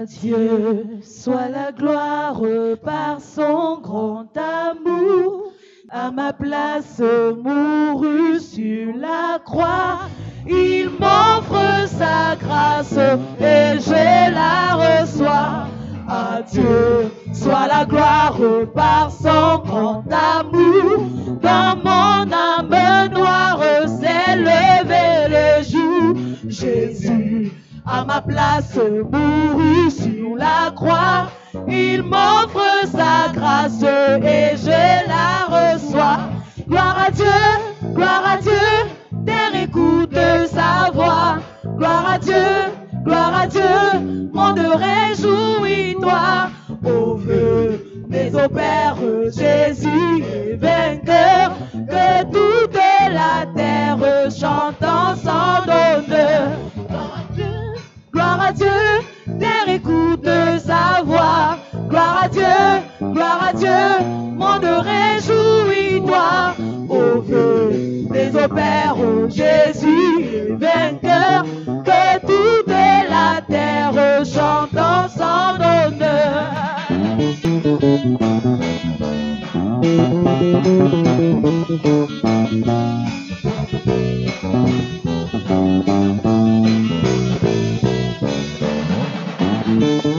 Dieu soit la gloire par son grand amour. À ma place mourut sur la croix. Il m'offre sa grâce et je la reçois. À Dieu soit la gloire par son grand amour. Dans mon âme noire s'est levé le jour. Jésus à ma place mourut sur la croix. Il m'offre sa grâce et je la reçois. Gloire à Dieu, terre écoute sa voix. Gloire à Dieu, monde réjouis-toi. Ô vœu, mais au Père, Jésus est vainqueur. Que toute la terre chante en son honneur. Gloire à Dieu, terre écoute sa voix. Gloire à Dieu, monde réjouis-toi. Ô vœu, mais au Père, Jésus est vainqueur. Que toute la terre chante en son honneur.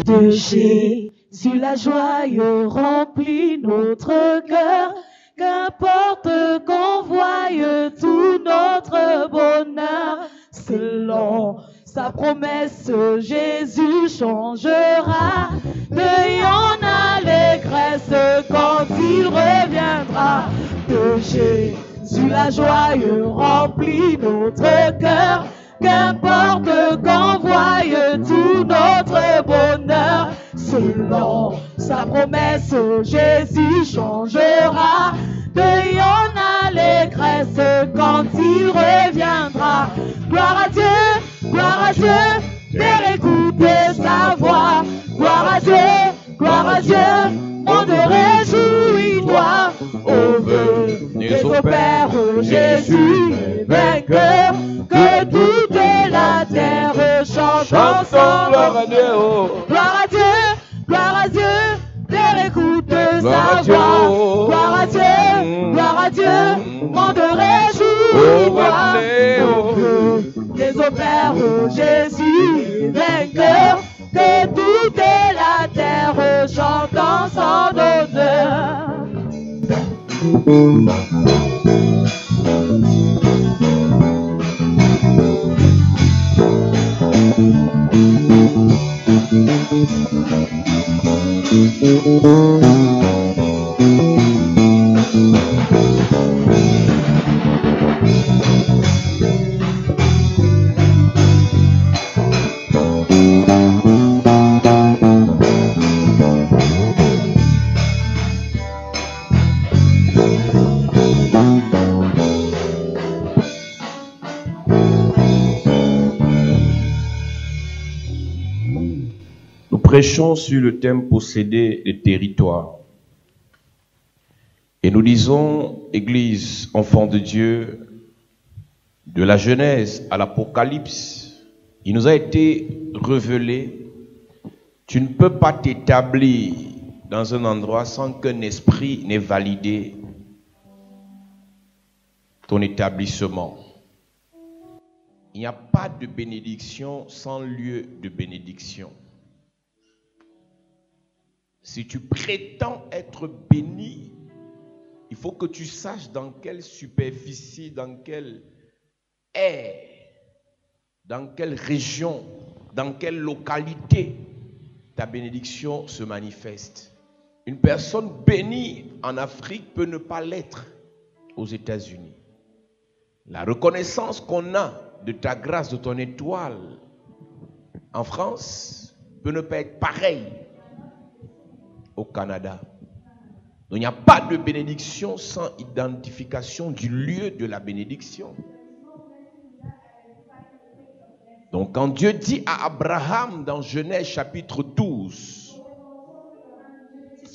De Jésus la joie remplit notre cœur. Qu'importe qu'on voie tout notre bonheur, selon sa promesse, Jésus changera. Veillons allégresse quand il reviendra. De Jésus la joie remplit notre cœur. Qu'importe qu'on voie tout notre bonheur, selon sa promesse, Jésus changera. Veillons allégresse quand il reviendra. Gloire à Dieu, terre écoute sa voix. Gloire à Dieu, monde réjouis-toi. Ô vœu, mais au Père, Jésus est vainqueur. Que toute la terre chante ensemble. Gloire à Dieu, terre écoute sa voix. Gloire à Dieu, monde réjouis-toi. Les au Père, Jésus est vainqueur. Que toute la terre chante en son honneur. Prêchons sur le thème posséder les territoires. Et nous disons, Église, enfants de Dieu, de la Genèse à l'Apocalypse, il nous a été révélé, tu ne peux pas t'établir dans un endroit sans qu'un esprit n'ait validé ton établissement. Il n'y a pas de bénédiction sans lieu de bénédiction. Si tu prétends être béni, il faut que tu saches dans quelle superficie, dans quelle aire, dans quelle région, dans quelle localité ta bénédiction se manifeste. Une personne bénie en Afrique peut ne pas l'être aux États-Unis. La reconnaissance qu'on a de ta grâce, de ton étoile en France peut ne pas être pareille au Canada. Donc, il n'y a pas de bénédiction sans identification du lieu de la bénédiction. Donc quand Dieu dit à Abraham dans Genèse chapitre 12,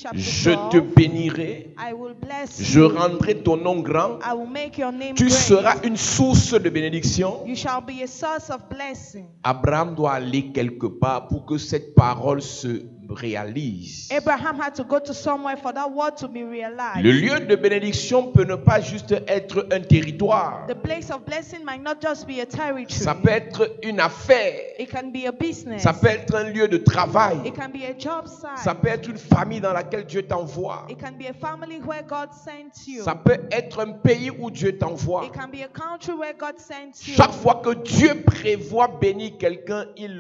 chapter Je 12. te bénirai, I will bless je you. rendrai ton nom grand, I will make your name tu great. seras une source de bénédiction. You shall be a source of blessing. Abraham doit aller quelque part pour que cette parole se réalise. Abraham had to go to somewhere for that word to be realized. Le lieu de bénédiction peut ne pas juste être un territoire. The place of blessing might not just be a territory. Ça peut être une affaire. It can be a business. Ça peut être un lieu de travail. It can be a job site. Ça peut être une famille dans laquelle Dieu t'envoie. It can be a family where God sent you. Ça peut être un pays où Dieu t'envoie. It can be a country where God sent you. Chaque fois que Dieu prévoit bénir quelqu'un, il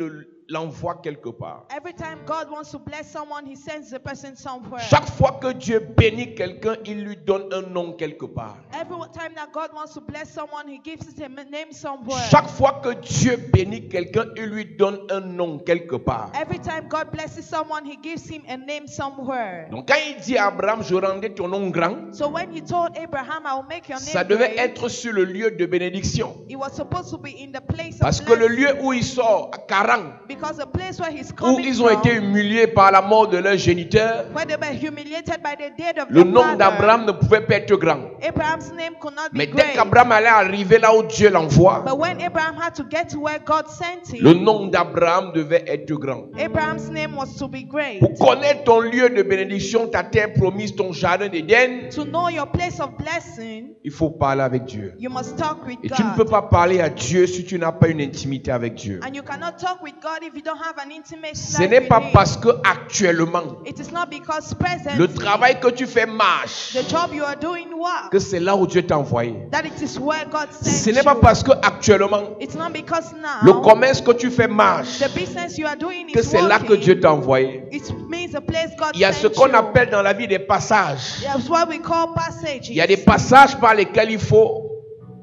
l'envoie quelque part. Every time God wants to bless someone, He sends the person somewhere. Chaque fois que Dieu bénit quelqu'un, il lui donne un nom quelque part. Every time that God wants to bless someone, He gives it a name somewhere. Chaque fois que Dieu bénit quelqu'un, il lui donne un nom quelque part. Every time God blesses someone, He gives him a name somewhere. Donc quand il dit à Abraham, je rendrai ton nom grand, So when He told Abraham, I will make your ça name devait great, être sur le lieu de bénédiction. it was supposed to be in the place Parce of que le blessing. lieu où il sort, à Caran, Because the place where he's où coming ils ont from, été humiliés par la mort de leur géniteur, where they were humiliated by the death of le their nom father, d'Abraham ne pouvait pas être grand. Abraham's name could not Mais be dès great. qu'Abraham allait arriver là où Dieu l'envoie, But when Abraham had to get to where God sent him, le nom d'Abraham devait être grand. Abraham's name was to be great. Pour connaître ton lieu de bénédiction, ta terre promise, ton jardin d'Éden, To know your place of blessing, il faut parler avec Dieu. you must talk with Et tu ne peux God. pas parler à Dieu si tu n'as pas une intimité avec Dieu. And you cannot talk with God if you don't have an intimate Ce life n'est with pas Him. parce que actuellement It is not because presently le travail que tu fais marche the job you are doing work, que c'est là où Dieu t'a envoyé. that it is where God Ce sent n'est pas you. parce que actuellement It's not because le now commerce que tu fais marche the business you are doing que is c'est là que working. Dieu t'a envoyé. It means the place God Il y a ce sent qu'on you. appelle dans la vie des passages. That's what we call passages. Il y a des passages par lesquels il faut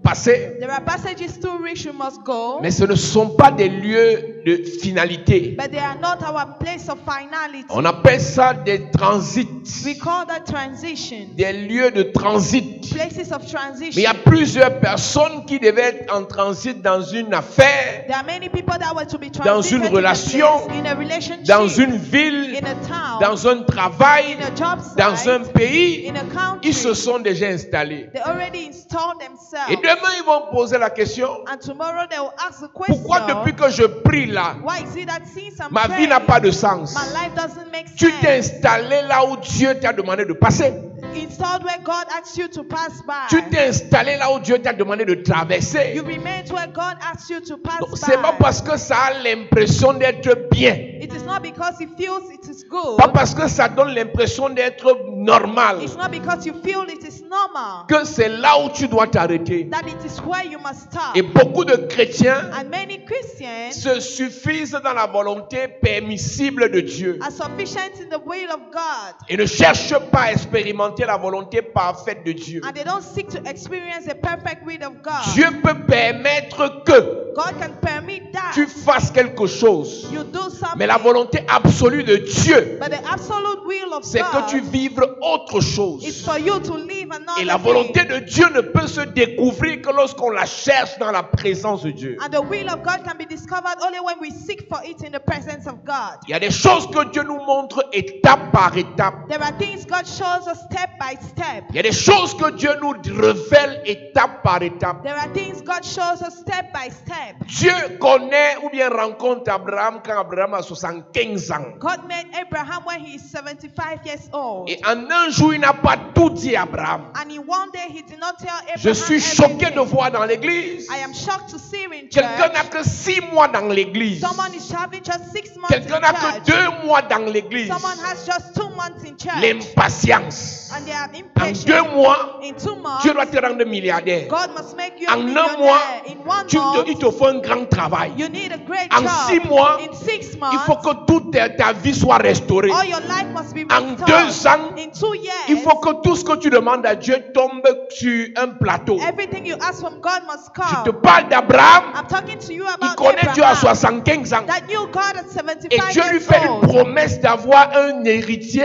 passer, There are passages through which you must go, mais ce ne sont pas des lieux de finalité. but they are not our place of finality. On appelle ça des transits, We call that transition. des lieux de transit. Places of Mais il transition. y a plusieurs personnes qui devaient être en transit dans une affaire, There are many people that were to be dans une transited in a relation, place, in a relationship, dans une ville, in a town, dans un travail, in a job site, dans un pays. in a country. Ils se sont déjà installés. They already installed themselves. Et demain, ils vont poser la question, And tomorrow they will ask the question, pourquoi depuis que je prie là, why is it that since I'm ma vie praying, n'a pas de sens? my life doesn't make Tu sense? t'es installé là où Dieu t'a demandé de passer. Installed where God asks you to pass by. Tu t'es installé là où Dieu t'a demandé de traverser. You remain where God asks you to pass Donc, by. c'est pas parce que ça a l'impression d'être bien, It is not because it feels it is good. pas parce que ça donne l'impression d'être normal, It's not because you feel it is normal. que c'est là où tu dois t'arrêter. That it is where you must stop. Et beaucoup de chrétiens And many Christians se suffisent dans la volonté permissible de Dieu are sufficient in the will of God. et ne cherchent pas à expérimenter la volonté parfaite de Dieu. And they don't seek to experience the perfect will of God. Dieu peut permettre que God can permit that. tu fasses quelque chose, You do something. mais la volonté absolue de Dieu, But the absolute will of c'est que tu God vives autre is chose. for you to live another Et la thing. volonté de Dieu ne peut se découvrir que lorsqu'on la cherche dans la présence de Dieu. And the will of God can be discovered only when we seek for it in the presence of God. Il y a des choses que Dieu nous montre étape par étape. There are things God shows us step by step. Il y a des choses que Dieu nous révèle étape par étape. There are things God shows us step by step. Dieu connaît ou bien rencontre Abraham quand Abraham a 75 ans. God met Abraham when he is 75 years old. Et en un jour, il n'a pas tout dit à Abraham. And in one day he did not tell Abraham Je suis choqué everything. de voir dans l'église I am shocked to see in quelqu'un n'a church. que 6 mois dans l'église. Someone is having just 6 months in Quelqu'un n'a que church. 2 mois dans l'église. Someone has just 2 months in church. L'impatience. And they are En impatient. 2 mois, In 2 months, Dieu doit te rendre milliardaire. God must make you a En un millionaire. mois, In 1 il month, te faut un grand travail. you need a great En job. 6 mois, In 6 il months, faut que toute ta vie soit restaurée. all your life must be En restored. 2 ans, In 2 years, il faut que tout ce que tu demandes à Dieu tombe sur un plateau. everything you ask from God must Je te come. parle d'Abraham. I'm talking to you Il about connaît Dieu à Abraham. 75 ans. That knew God at Et 75 Dieu lui years fait une old. promesse d'avoir un héritier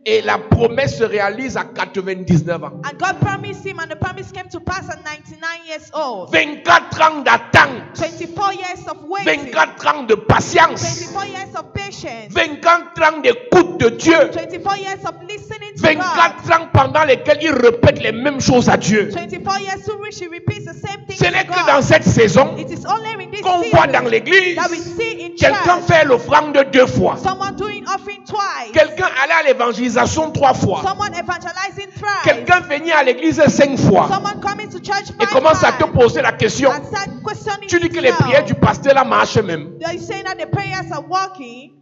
Et la promesse se réalise à 99 ans. And God promised him, and the promise came to pass at 99 years old. 24 ans d'attente. 24 years of waiting. 24 ans de patience. 24 years of patience. 24 ans d'écoute de Dieu. 24 years of listening to 24 God. ans pendant lesquels il répète les mêmes choses à Dieu. 24 years to which he repeats the same thing Ce to n'est que God. dans cette saison It is only in this qu'on season voit dans l'église that we see in quelqu'un church faire l'offrande 2 fois. someone doing offering twice. Quelqu'un aller à l'évangélisation 3 fois. Someone evangelizing thrice. Quelqu'un venir à l'église 5 fois. Someone coming to church 5 Et commence à te times. poser la question. And start questioning Tu dis que les himself. prières du pasteur là marchent même. They say that the prayers are working.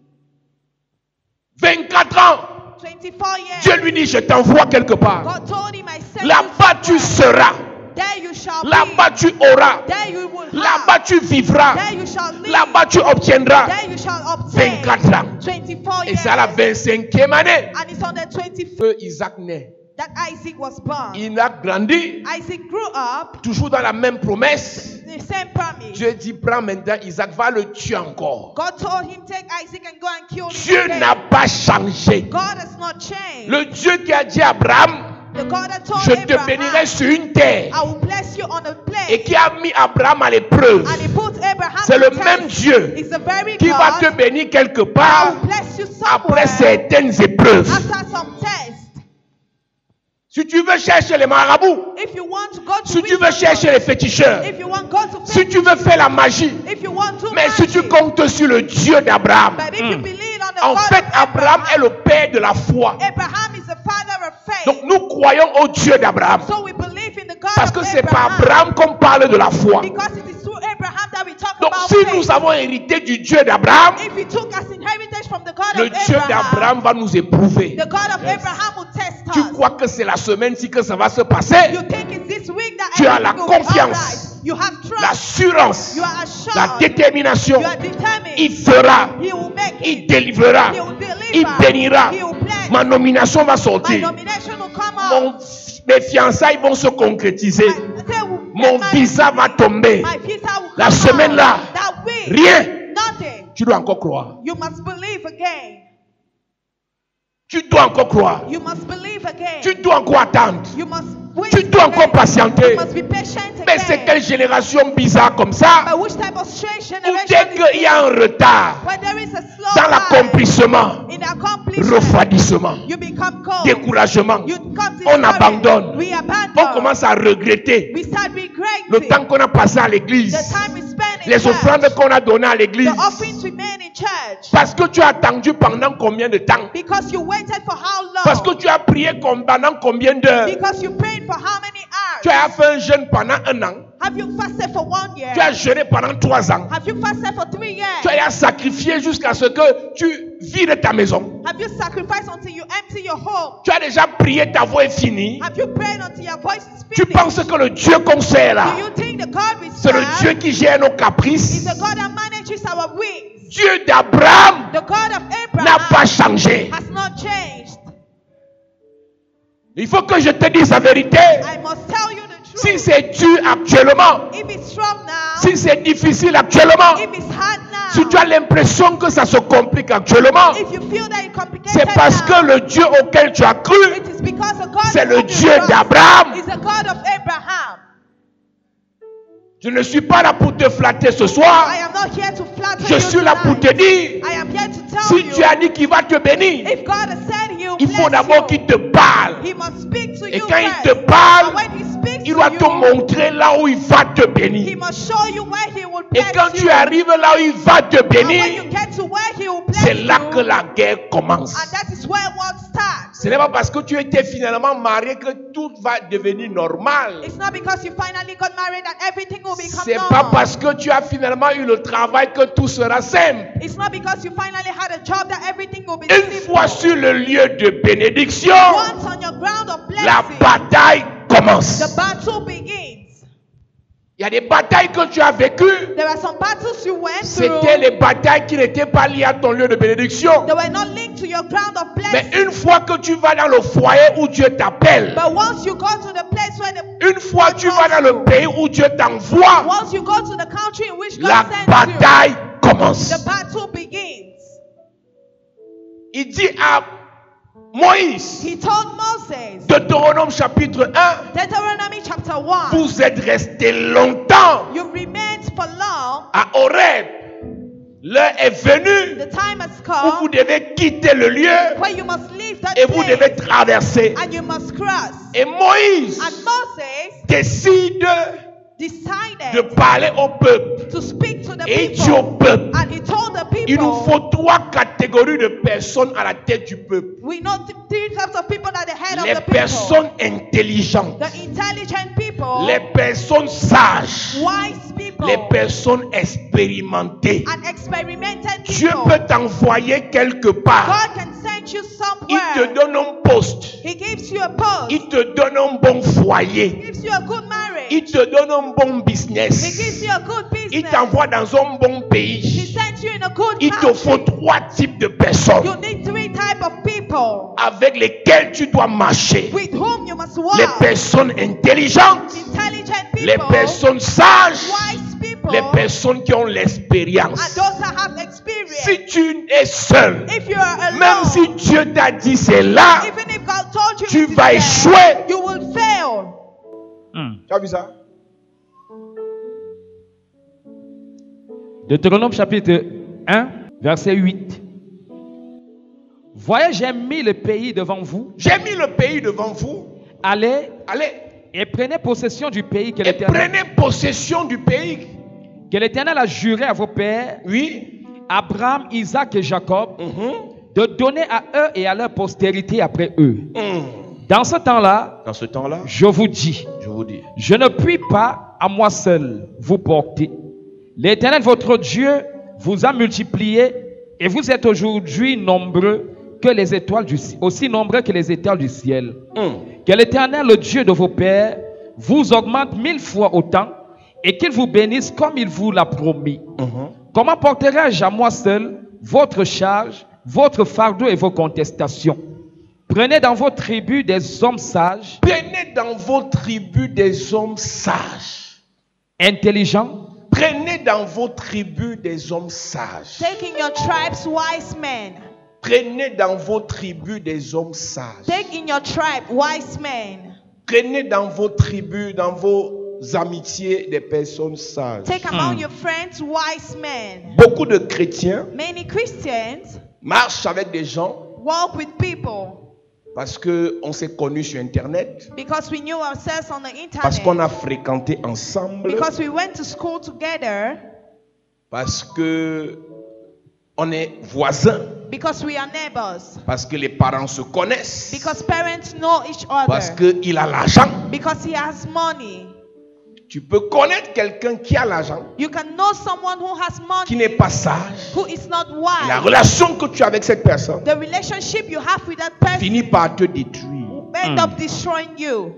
24 ans. 24 years. Dieu lui dit, je t'envoie quelque part. God told him, I sent Là-bas you tu somewhere. seras. There you shall Là-bas be. tu auras. There you will have. Là-bas tu vivras. There you shall live. Là-bas tu obtiendras. There you shall obtain. 24 ans. 24 Et years. c'est à la 25e année And it's on the 25th que Isaac naît. that Isaac was born. Il a grandi, Isaac grew up, toujours dans la même promesse. the same promise. Dieu dit, prends maintenant Isaac, va le tuer encore. God told him, take Isaac and go and kill him. Dieu again. n'a pas changé. God has not changed. Le Dieu qui a dit à Abraham, The God that told je te Abraham, bénirai sur une terre, I will bless you on a place. et qui a mis Abraham à l'épreuve, And he put Abraham c'est to le test. même Dieu It's the very qui va te God bénir quelque that part will bless you après somewhere certaines épreuves. after some test. Si tu veux chercher les marabouts, If you want to go to si tu veux wisdom, chercher les féticheurs, if you want to go to si faith, tu veux faire la magie, if you want to mais si tu magic, comptes sur le Dieu d'Abraham, but if you believe on the en God fait, of Abraham est le père de la foi. Abraham is the father of faith. Donc nous croyons au Dieu d'Abraham. So we believe in the God Parce of que c'est par Abraham. Abraham qu'on parle de la foi. Because it is through Abraham that we talk Donc about si faith. nous avons hérité du Dieu d'Abraham, If we took as inheritance from the God le of Dieu Abraham, d'Abraham va nous éprouver. the God of Abraham will test Tu us. crois que c'est la semaine-ci que ça va se passer? You think it's this week that Tu as la everything will be confiance, alright. You have trust. l'assurance, You are assured. la détermination. You are determined. Il fera, He will make il it. délivrera, He will deliver. il bénira. He will bless. Ma nomination va My sortir. nomination will come up. Mes fiançailles vont se concrétiser. Mon visa va tomber. My visa will La come semaine out. là, That week, rien. nothing. Tu dois encore croire. You must believe again. Tu dois encore croire. You must believe again. Tu dois encore attendre. You must wait. Tu dois encore again. patienter. You must be patient Mais c'est again. quelle génération bizarre comme ça But which type of strange où generation dès is qu'il y a un retard where there is a slow dans rise l'accomplissement, in accomplishment, refroidissement, you become cold. découragement, You come on discouraged. abandonne. We abandon. On commence à regretter We start le regretting temps qu'on a passé à l'église, the time we spend in les church, offrandes qu'on a données à l'église. the offerings we made in church. Parce que tu as attendu pendant combien de temps? Because you waited for how long? Parce que tu as prié pendant combien d'heures? Because you prayed for how many hours? Tu as fait un jeûne pendant 1 an. Have you fasted for 1 year? Tu as jeûné pendant 3 ans. Have you fasted for 3 years? Tu as sacrifié jusqu'à ce que tu vides ta maison. Have you sacrificed until you empty your home? Tu as déjà prié, ta voix est finie. Have you prayed until your voice is Tu finished? penses que le Dieu qu'on sert là, Do you think the God we c'est le Dieu serve qui gère nos is caprices? the God that manages our wings? Dieu d'Abraham The God of n'a pas Abraham changé. has not changed. Il faut que je te dise la vérité. I must tell you the Si truth. c'est dur actuellement, If it's strong now, si c'est difficile actuellement, if it's hard now, si tu as l'impression que ça se complique actuellement, if you feel that it's complicated c'est parce now, que le Dieu auquel tu as cru, it is because the God c'est in le whom you Dieu trust d'Abraham. is the God of Abraham. Je ne suis pas là pour te flatter ce soir. I am not here to flatter Je you suis là pour te tonight. dire, I am here to tell si you, tu as dit qu'il va te bénir, if God has said He will il faut bless d'abord you, qu'il te parle. He must speak to Et you quand il first. te parle, And when He speaks il to doit te you, montrer là où il va te He bénir. must show you where He will Et bless quand you. tu arrives là où il va te And when you bénir, get to where He will bless c'est là you, que la guerre commence. and that is where war starts. Ce n'est pas parce que tu étais finalement marié que tout va devenir normal. It's not because you finally got married that everything will become C'est pas normal. parce que tu as finalement eu le travail que tout sera simple. It's not because you finally had a job that everything will be Une simple. fois sur le lieu de bénédiction, Once on your ground of la blessing, bataille commence. the battle begins. Il y a des batailles que tu as vécues. There are some battles you went C'était through. les batailles qui n'étaient pas liées à ton lieu de bénédiction. They were not linked to your ground of Mais blessing. une fois que tu vas dans le foyer où Dieu t'appelle, But once you go to the place where the une fois que tu vas dans le pays où Dieu t'envoie, once you go to the country in which God la sends bataille you, commence. the battle begins. Il dit à Moïse, He told Moses, Deutéronome chapitre 1, Deuteronomy chapter 1, vous êtes restés longtemps you remained for long. à Horeb. L'heure est venue The time has où vous come devez quitter le lieu where you must leave that et vous devez place traverser. and you must cross. Et Moïse And Moses décide de decided parler au peuple. to speak to the Et il dit au people. peuple, And he told the il nous people, faut 3 catégories de personnes à la tête du peuple. we know three types of people at the head of Les the people. personnes intelligentes, The intelligent people, les personnes sages, wise people, les personnes expérimentées. and experimented Dieu people. peut t'envoyer quelque part. God can send you Il te somewhere. donne un poste. He gives you a post. Il te donne un bon He foyer. gives you a good marriage. Il te donne un bon He business. gives you a good Il business. t'envoie dans un bon He pays. sends you in a good Il te faut country. 3 types de personnes You need three types of people avec lesquelles tu dois marcher. with whom you must walk. Les personnes intelligentes, Intelligent les people, personnes sages, wise people, les personnes qui ont and l'expérience. those that have experience. Si tu es seul, If you are alone, même si Dieu t'a dit c'est là, even if God told you tu it is vas there, échouer. you will fail. Tu as vu ça? Deutéronome chapitre 1, verset 8. Voyez, j'ai mis le pays devant vous. J'ai mis le pays devant vous. Allez Allez et prenez possession du pays et prenez possession du pays. que l'Éternel a juré à vos pères, Oui. Abraham, Isaac et Jacob, Mhm. de donner à eux et à leur postérité après eux. Mhm. Dans ce temps-là, Dans ce temps-là, je vous dis, je vous dis, je ne puis pas à moi seul vous porter. L'Éternel, votre Dieu, vous a multiplié et vous êtes aujourd'hui nombreux que les étoiles du ciel, aussi nombreux que les étoiles du ciel. Que l'Éternel, le Dieu de vos pères, vous augmente 1000 fois autant et qu'il vous bénisse comme il vous l'a promis. Comment porterai-je à moi seul votre charge, votre fardeau et vos contestations? Prenez dans vos tribus des hommes sages, Prenez dans vos tribus des hommes sages. intelligents, Prenez dans vos tribus des hommes sages. Take in your tribes wise men. Prenez dans vos tribus des hommes sages. Take in your tribe wise men. Prenez dans vos tribus, dans vos amitiés des personnes sages. Take among your friends wise men. Beaucoup de chrétiens Many Christians marchent avec des gens walk with people parce qu'on s'est connus sur Internet, because we knew ourselves on the parce qu'on internet, a fréquenté ensemble, because we went to school together, parce que on est voisins, because we are neighbors, parce que les parents se connaissent, because parents know each parce other, qu'il a l'argent. because he has money. Tu peux connaître quelqu'un qui a l'argent, You can know someone who has qui money, n'est pas sage. who is not Et la wise. relation que tu as avec cette personne The relationship you have with that person finit par te détruire. will end up destroying you.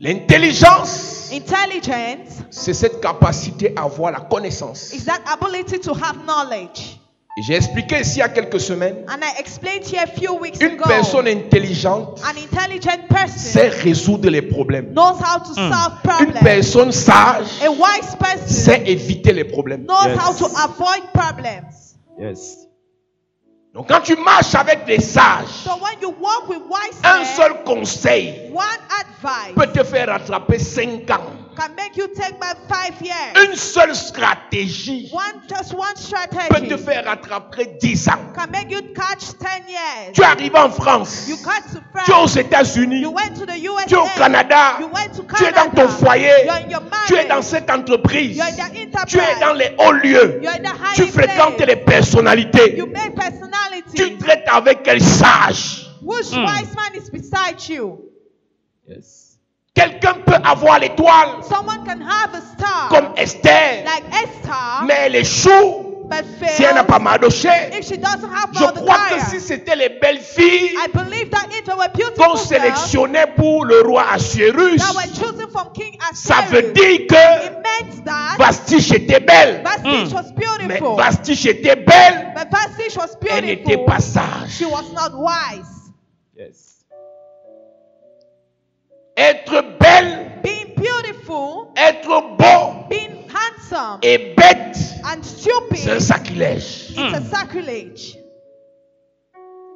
L'intelligence, Intelligence c'est cette capacité à avoir la connaissance. is that ability to have knowledge. Et j'ai expliqué ici il y a quelques semaines, And I explained here a few weeks une ago, personne intelligente an intelligent person sait résoudre les problèmes. knows how to solve Une problems. personne sage A wise person sait éviter les problèmes. knows Yes. how to avoid problems. yes. Donc quand tu marches avec des sages, So when you walk with wise un men, seul conseil one advice peut te faire rattraper 5 ans. can make you take back 5 years. Une seule stratégie Just one peut te strategy faire rattraper 10 ans. can make you catch 10 years. Tu es arrivé en France, You got to tu es aux France. États-Unis, You went to the USA. tu es au Canada, You went to tu es dans Canada. ton foyer, You're in your tu es dans marriage. cette entreprise, You're in the enterprise. tu es dans les hauts lieux, You're in the high tu fréquentes place. les personnalités, You make tu personality. traites avec quel sage. Which wise man is beside you? Yes. Quelqu'un peut avoir l'étoile Someone can have a star comme Esther, like Esther, mais elle échoue but si elle n'a fails pas mardoché. if she doesn't have Je crois que si Mordecai. c'était les belles filles I believe that if there were qu'on beautiful girls sélectionnait pour le roi Assuérus, that were chosen from King ça veut Ahasuerus, dire que it meant that Vastiche était belle. Vashti was Mais beautiful. Vastiche était belle, But Vashti was elle n'était beautiful. pas sage. She was not wise. Yes. Être belle, Being beautiful, être beau being handsome, et bête, and stupid c'est un sacrilège. is a sacrilege.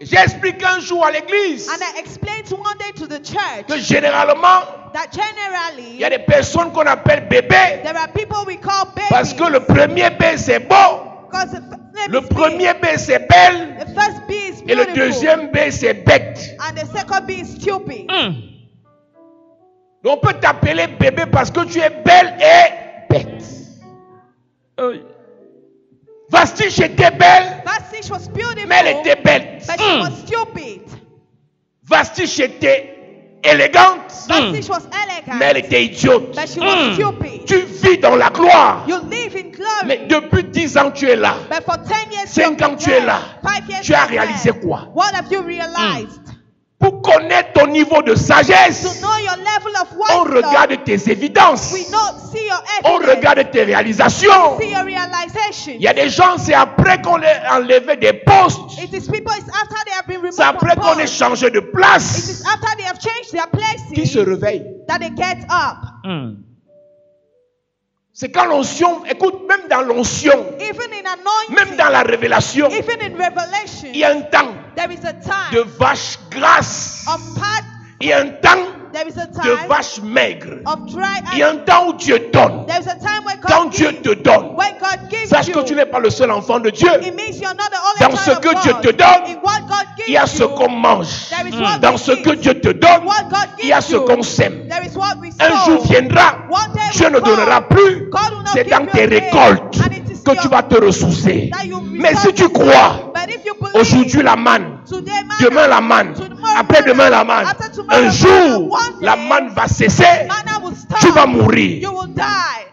J'ai expliqué un jour à l'église And I explained one day to the church que généralement, that il y generally a des personnes qu'on appelle bébés there are people we call babies. parce que le premier B c'est beau, Because the first name le is premier big. B c'est belle The first B is et le beautiful. deuxième B c'est bête. And the second B is stupid. Donc on peut t'appeler bébé parce que tu es belle et bête. Vasti était belle, Vashti was beautiful, mais elle était bête. but she was stupid. Vasti était élégante, Vashti was elegant, mais elle était idiote. but she was stupid. Tu vis dans la gloire, You live in glory, mais depuis 10 ans tu es là. but for 10 years 5 ans you've tu been es là. there. 5 years Tu as you've been réalisé there. quoi? What have you realized? Pour connaître ton niveau de To sagesse, know your level of on wisdom, regarde tes évidences, we know, see your on evidence, regarde tes réalisations. see your realization. Il y a des gens, c'est après qu'on ait enlevé des postes, It is people, it's after they have been removed c'est après from qu'on ait post. changé de It is place, after they have changed their qui se places réveillent. that they get up. C'est quand l'onction, écoute, même dans l'onction, Even in même dans anointing, la révélation, even in revelation, il y a un temps there is a time de vache grasse, of pat, il y a un temps there is a de time vache maigre, of dry, il y a and un temps où Dieu donne. there is a time when Quand God Dieu gives. te donne, When God gives sache que tu you, n'es pas le seul enfant de Dieu. it means you're not the only Dans ce child of que Dieu God. te donne, In what God gives il y a ce you, qu'on mange. there is what Dans we ce eat. que Dieu te donne, What God il y a gives ce you, qu'on sème. there is what we Un jour sow. viendra, One day Dieu will ne come. donnera plus. God will not C'est give dans you tes again. récoltes And it is que your- tu vas te ressourcer. that you Mais si resolve tu yourself. crois, But if you believe, aujourd'hui la manne, today manna, demain la manne, tomorrow après-demain la manna, manne, after tomorrow un manna, jour one day, la manne va cesser, manna will stop. tu vas mourir. You will die.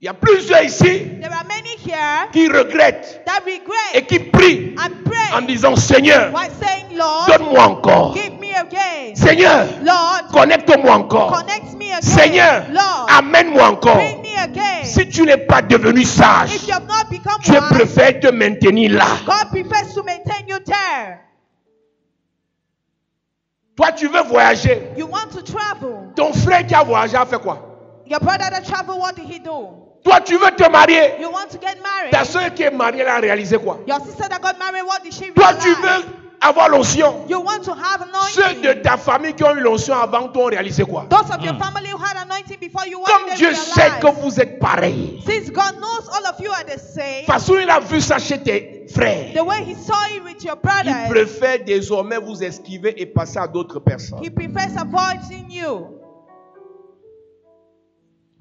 Il y a plusieurs ici There are many here qui regrettent that et regret qui prient and en pray disant Seigneur, while saying, Lord, donne-moi encore. give me again. Seigneur, Lord, connecte-moi encore. connect me again. Seigneur, Lord, amène-moi encore. bring me again. Si tu n'es pas devenu sage, If you have not become Dieu wise, préfère te maintenir là. God prefers to maintain you there. Toi, tu veux voyager. You want to travel. Ton frère qui a voyagé a fait quoi? Your brother that traveled, what did he do? Toi, tu veux te marier. You want to get married. Ta soeur qui est mariée, elle a réalisé quoi? Your sister that got married, what did she Toi, realize? tu veux avoir l'onction. You want to have Ceux anointing. de ta famille qui ont eu l'onction avant toi ont réalisé quoi? Those of your family who had anointing before you, what Comme did they Dieu sait realize? que vous êtes pareils. Since God knows all of you are the same, De toute façon, il a vu ça chez tes frères. the way he saw it with your Il brothers, préfère désormais vous esquiver et passer à d'autres personnes. he prefers avoiding you.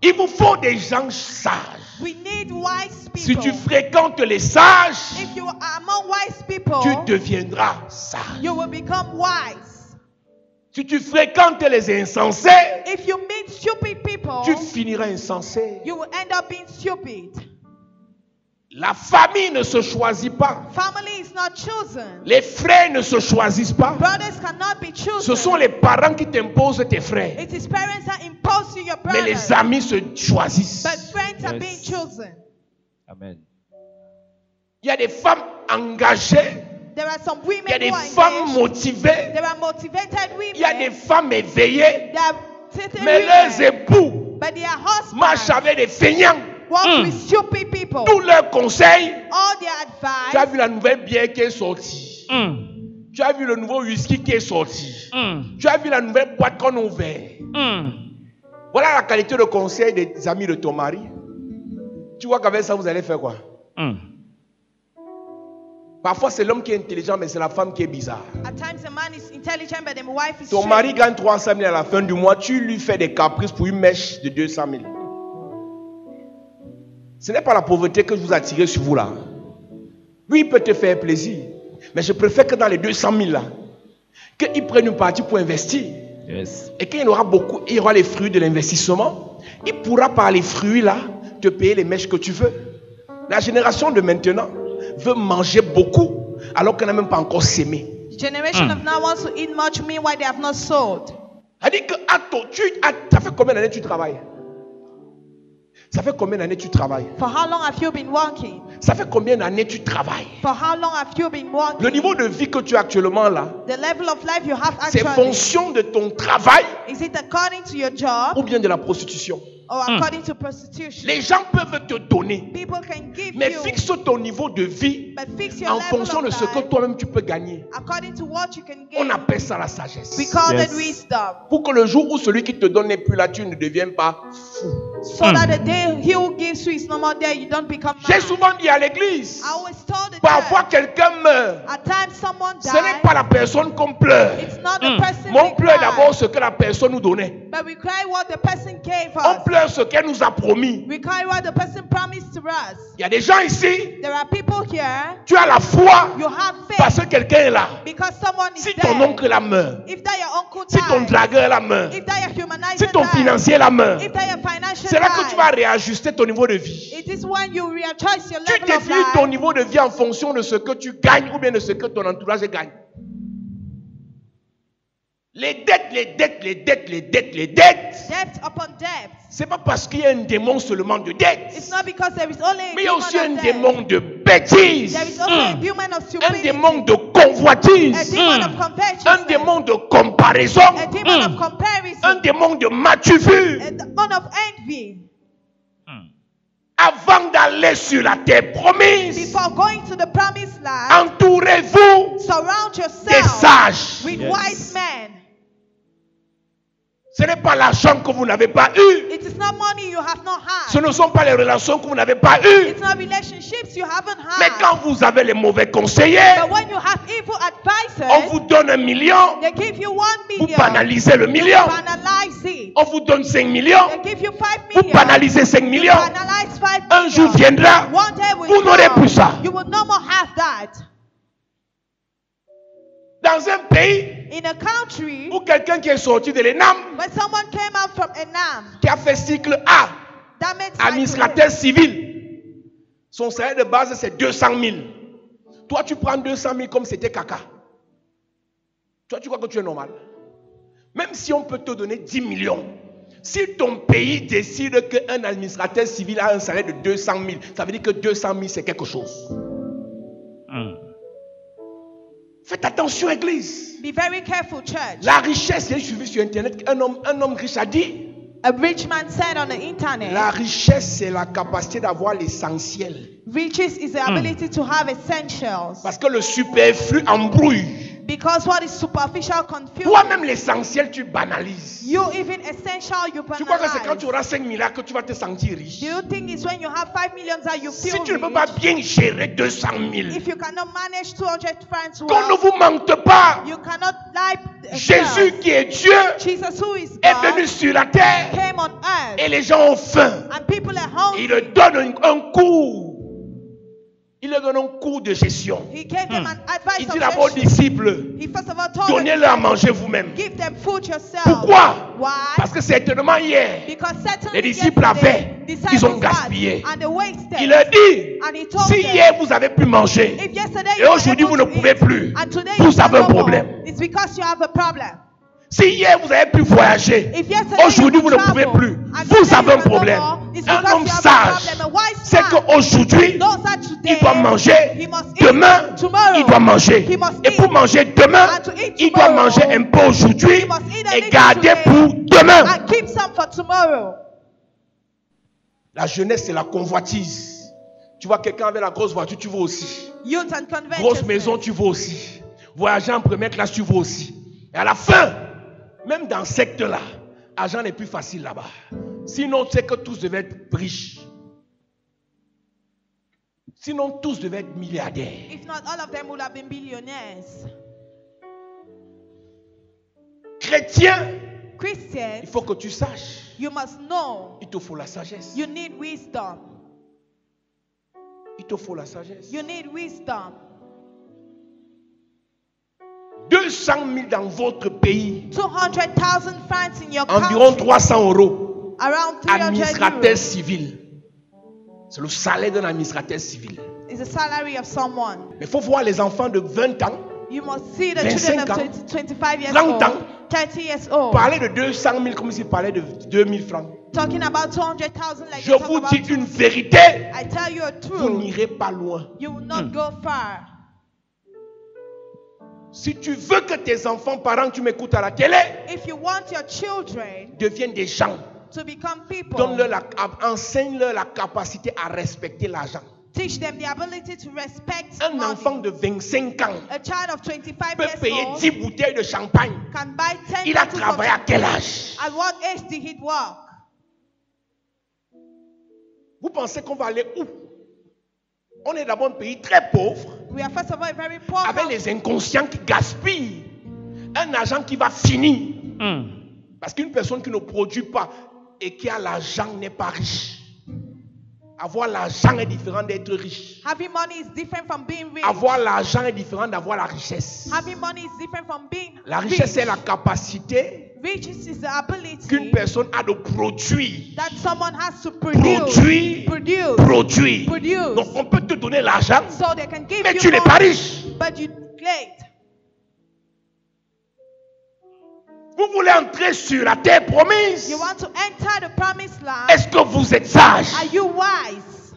Il vous faut des gens sages. We need wise Si people. tu fréquentes les sages, If you are among wise people, tu deviendras sage. you will become wise. Si tu fréquentes les insensés, If you meet stupid people, tu finiras insensé. you will end up being stupid. La famille ne se choisit pas. Family is not chosen. Les frères ne se choisissent pas. Brothers cannot be chosen. Ce sont les parents qui t'imposent tes frères. It is parents that impose to your Mais brothers. les amis se choisissent. But friends are Yes. being chosen. Amen. Il y a des femmes engagées. There are some women Il y a des who are femmes engaged. motivées. There are motivated women. Il y a des femmes éveillées. There are certain Mais leurs women. époux But their husbands marchent avec des feignants. walk with stupid people. Tous leurs conseils. All their Tu as advice. vu la nouvelle bière qui est sortie. Tu as vu le nouveau whisky qui est sorti. Tu as vu la nouvelle boîte qu'on a ouverte. Voilà la qualité de conseil des amis de ton mari. Tu vois qu'avec ça, vous allez faire quoi? Parfois, c'est l'homme qui est intelligent, mais c'est la femme qui est bizarre. At times a man is intelligent, but the wife is Ton strange. mari gagne 300 000 à la fin du mois. Tu lui fais des caprices pour une mèche de 200 000. Ce n'est pas la pauvreté que je vous attire sur vous là. Oui, il peut te faire plaisir. Mais je préfère que dans les 200 000 là, qu'il prenne une partie pour investir. Yes. Et qu'il aura beaucoup, il aura les fruits de l'investissement. Il pourra par les fruits là te payer les mèches que tu veux. La génération de maintenant veut manger beaucoup alors qu'elle n'a même pas encore sémé. The generation of now wants to eat much, meanwhile they have not sowed. C'est-à-dire que ça fait combien d'années tu travailles? Ça fait combien d'années tu travailles? For how long have you been working? Ça fait combien d'années tu travailles? For how long have you been working? Le niveau de vie que tu as actuellement là, The level of life you have c'est actually. fonction de ton travail Is it according to your job ou bien de la prostitution? or according to prostitution. Les gens peuvent te donner, People can give mais you, fixe ton niveau de vie but fix your en level fonction de of ce que life toi-même tu peux gagner. according to what you can On gain. appelle ça la sagesse. We call Yes. it wisdom. Pour que le jour où celui qui te donne n'est plus là, tu ne deviens pas fou. So that the day he who gives you is no more there, you don't become J'ai mad. souvent dit à l'église, I always told the parfois church, quelqu'un meurt. at times someone Ce n'est dies, pas la personne qu'on pleure. it's not the person Mais on we pleure d'abord cry, ce que la personne nous donnait. but we cry what the person gave On us. pleure ce qu'elle nous a promis. We cry what the person promised to us. Il y a des gens ici, There are people here, tu as la foi you have parce faith que quelqu'un est là. because someone is Si ton there. oncle là meurt, If that your uncle si ton dies, dragueur là meurt, if that your humanizer si ton dies, financier là meurt, if that your financial c'est là que tu vas dies, réajuster ton niveau de vie. it is when you readjust your Tu level of définis ton life. niveau de vie en fonction de ce que tu gagnes ou bien de ce que ton entourage gagne. Les dettes, les dettes, les dettes, les dettes, les dettes. Debt upon debt. C'est pas parce qu'il y a un démon seulement de It's dettes. not because there is only a Mais il y a demon aussi un of debt. démon de bêtises. There is also a demon of Un stupidity. démon de A convoitise. demon of covetousness. Un démon de comparaison. A demon of comparison. Un démon de m'as-tu vu. A demon of envy. Avant d'aller sur la terre promise, Before going to the promised land, entourez-vous surround des yourself sages. with Yes. wise men. Ce n'est pas l'argent que vous n'avez pas eu. It is not money you have not Ce had. ne sont pas les relations que vous n'avez pas eues. It's not relationships you haven't Mais had. quand vous avez les mauvais conseillers, But when you have evil on advisors, vous donne 1 million, they give you 1 vous million. banalisez le million. Banalize it. On vous donne 5 millions, They give you 5 vous million. banalisez 5 millions. Banalize 5 Un jour million. viendra, One day will vous n'aurez come. plus ça. You will no more have that. Dans un pays In a country, où quelqu'un qui est sorti de l'ENAM, when someone came out from Enam, qui a fait cycle A, that meant administrateur civil, son salaire de base c'est 200 000. Toi tu prends 200 000 comme c'était caca. Toi tu crois que tu es normal. Même si on peut te donner 10 millions, si ton pays décide qu'un administrateur civil a un salaire de 200 000, ça veut dire que 200 000 c'est quelque chose. Faites attention, église. be very careful, church. La richesse, j'ai suivi sur internet, un homme riche a dit, A rich man said on the internet, la richesse c'est la capacité d'avoir l'essentiel. riches is the ability to have essentials. Parce que le superflu embrouille. Because what is superficial confuses. Toi-même l'essentiel tu banalises. You even essential, you Tu crois que c'est quand tu banalize. auras 5 milliards que tu vas te sentir riche. Do you think it's when you have 5 million that you Si feel tu ne peux rich? pas bien gérer 200 000, If you cannot manage 200 francs qu'on ne well, vous mente pas. you cannot lie. Jésus qui est Dieu Jesus, who is est God, venu sur la terre came on earth, et les gens ont faim. and people are hungry. Il leur donne un cours. Il leur donne un cours de gestion. He gave them an advice Il of dit d'abord gestion. disciples, He first of all told donnez-leur à them, manger vous-même. give them food yourself. Pourquoi? Why? Parce que certainement hier, Because certainly les disciples yesterday, avaient, disciples ils ont had, gaspillé. and they wasted. il leur dit, And he told si them, hier vous avez pu manger, if yesterday et you were aujourd'hui able vous ne to pouvez eat, plus, and today vous you avez can un no more, problème. it's because you have a problem. Si hier vous avez pu voyager, If yesterday aujourd'hui you vous could ne pouvez travel, plus, and vous today avez you un can no problème. more, it's Un because homme you have a sage, problem. A wise c'est man qu'aujourd'hui, knows that today il doit manger, he must eat, demain, tomorrow il doit manger. he must Et pour eat, manger demain, and to eat il doit tomorrow, manger un peu aujourd'hui he must eat a et little garder today, pour demain. and keep some for tomorrow. La jeunesse, c'est la convoitise. Tu vois quelqu'un avec la grosse voiture, tu veux aussi. Youth and Grosse maison, covetousness. tu veux aussi. Voyager en première classe, tu veux aussi. Et à la fin, même dans ce secteur-là, l'argent n'est plus facile là-bas. Sinon, tu sais que tous devaient être riches. Sinon, tous devaient être milliardaires. If not, all of them would have been billionaires. Chrétien, Christians, il faut que tu saches. you must know. Il te faut la sagesse. You need wisdom. Il te faut la sagesse. You need wisdom. 200 000 dans votre pays. 200,000 francs in your Environ country. 300 €. Around 300 Administrateur euros civil. C'est le salaire d'un administrateur civil. is the salary of someone. Mais il faut voir les enfants de 20 ans You must see the 25 children of ans, 20, 25 years 30 old, ans, 30 years old, parler de 200 000 comme s'ils parlaient de 2000 francs. talking about 200,000 like Je they talk vous about dis une vérité. I tell you a Vous truth. n'irez pas loin. You will not go far. Si tu veux que tes enfants, parents, tu m'écoutes à la télé, If you want your children deviennent des gens to become people. Enseigne-leur la capacité à respecter l'argent. Teach them the ability to respect Un money. enfant de 25 ans A child of 25 peut years payer old 10 bouteilles de champagne. can buy 10 Il a bottles travaillé à of quel âge? At what age did he work? Vous pensez qu'on va aller où? On est d'abord un pays très pauvre, We are first of all a very poor avec country. les inconscients qui gaspillent. Un argent qui va finir. Parce qu'une personne qui ne produit pas et qui a l'argent n'est pas riche. Avoir l'argent est différent d'être riche. Having money is different from being rich. Avoir l'argent est différent d'avoir la richesse. Having money is different from being La richesse rich. est la capacité Riches is the ability qu'une personne a de produire. that someone has to produce. Produire. Produce. Donc on peut te donner l'argent, So they can give mais you tu n'es pas money, riche. but you late. Vous voulez entrer sur la terre promise. You want to enter the promised land. Est-ce que vous êtes sage? Are you wise?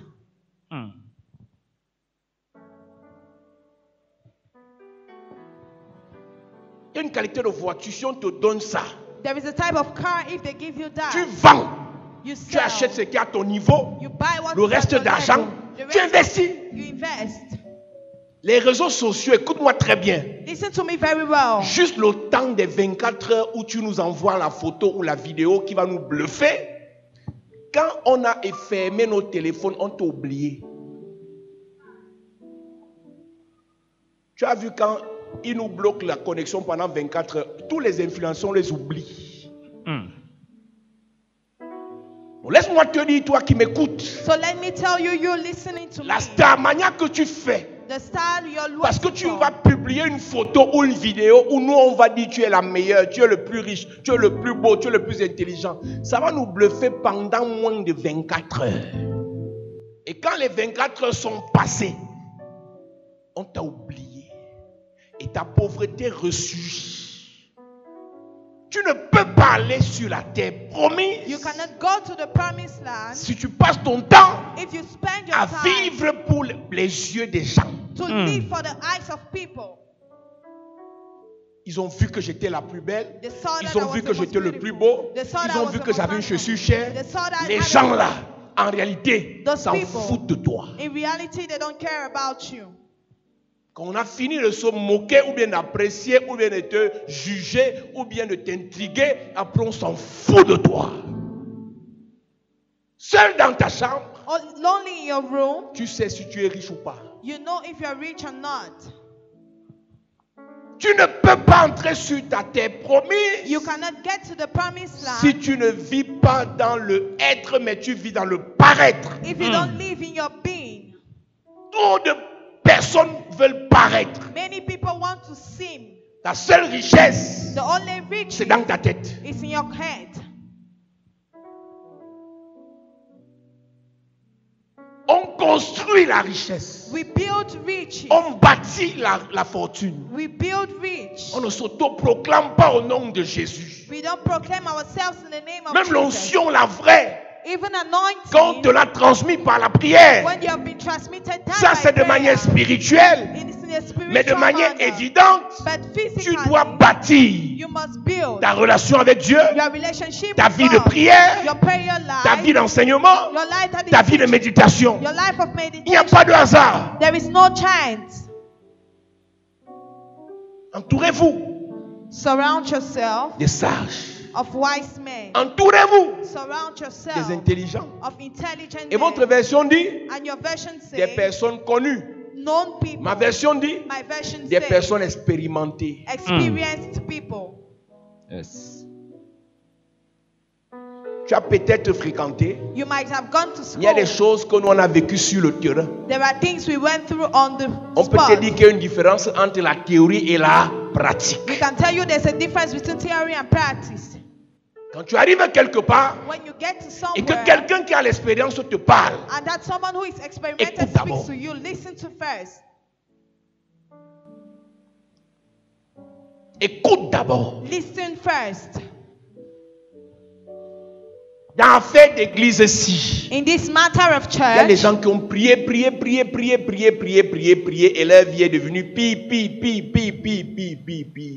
Il y a une qualité de voiture, si on te donne ça, There is a type of car, if they give you tu that, vends, you tu sell. achètes ce qui est à ton niveau, You buy what le is at reste your d'argent, level. The tu rest, investis. you invest. Les réseaux sociaux, écoute-moi très bien. Listen to me very well. Juste le temps des 24 heures où tu nous envoies la photo ou la vidéo qui va nous bluffer. Quand on a fermé nos téléphones, on t'a oublié. Tu as vu quand ils nous bloquent la connexion pendant 24 heures, tous les influenceurs, on les oublie. Donc, laisse-moi te dire, toi qui m'écoutes, So let me tell you, you're listening to la me. starmania que tu fais, The style you're parce que looking tu for. vas publier une photo ou une vidéo où nous on va dire tu es la meilleure, tu es le plus riche, tu es le plus beau, tu es le plus intelligent. Ça va nous bluffer pendant moins de 24 heures. Et quand les 24 heures sont passées, on t'a oublié. Et ta pauvreté ressurgit. Tu ne peux pas aller sur la terre promise You cannot go to the promised land si tu passes ton temps if you spend your à time vivre pour les yeux des gens. to live for the eyes of people. Ils ont vu que j'étais la plus belle. They saw that Ils ont I vu was que the most j'étais le plus beautiful. beau. They saw that Ils I ont was vu the que most j'avais une handsome. chaussure chère. They saw that I Les had gens a- là, en réalité, Those s'en people. foutent de toi. In reality, they don't care about you. Quand on a fini de se moquer ou bien d'apprécier ou bien de te juger ou bien de t'intriguer, après on s'en fout de toi. Seul dans ta chambre, Lonely in your room, tu sais si tu es riche ou pas. you know if you're rich or not. Tu ne peux pas entrer sur ta terre promise You cannot get to the promised land si tu ne vis pas dans le être, mais tu vis dans le paraître. if you don't live in your being. Trop de personnes veulent paraître. Many people want to seem. Ta seule richesse, The only riches c'est dans ta tête. is in your head. On construit la richesse. We build riches. On bâtit la fortune. We build rich. On ne s'autoproclame pas au nom de Jésus. We don't proclaim ourselves in the name of Même Jesus. l'onction, la vraie, Even quand on te anointing, l'a transmis par la prière, when you have been transmitted time ça by c'est de prayer, manière spirituelle. it is in a spiritual Mais de manière manner. évidente, But tu physically, dois bâtir you must build ta relation avec Dieu, your relationship ta with vie de God, prière, your prayer life, ta vie d'enseignement, your life that is ta vie de teaching, méditation. your life of Il n'y a meditation. pas de hasard. There is no chance. Entourez-vous Surround yourself des sages. of wise men. Entourez-vous Surround yourself des intelligents. of intelligent Et votre men. version dit And your version des says personnes connues. known people. Ma version dit My version des says personnes expérimentées. experienced people. Yes. Tu as peut-être fréquenté. You might have gone to Il y a des school. choses que nous on a vécues sur le terrain. There are things we went through on the On peut te spot. dire qu'il y a une différence entre la théorie et la pratique. We can tell you there's a difference between theory and practice. Quand tu arrives quelque part When you get to et que somewhere quelqu'un qui a l'expérience te parle, and that someone who is experimented Écoute d'abord. speaks to you, listen to first. écoute d'abord. Listen first. Dans l'affaire d'église-ci, In this matter of il y a des church, gens qui ont prié, et leur vie est devenue pi.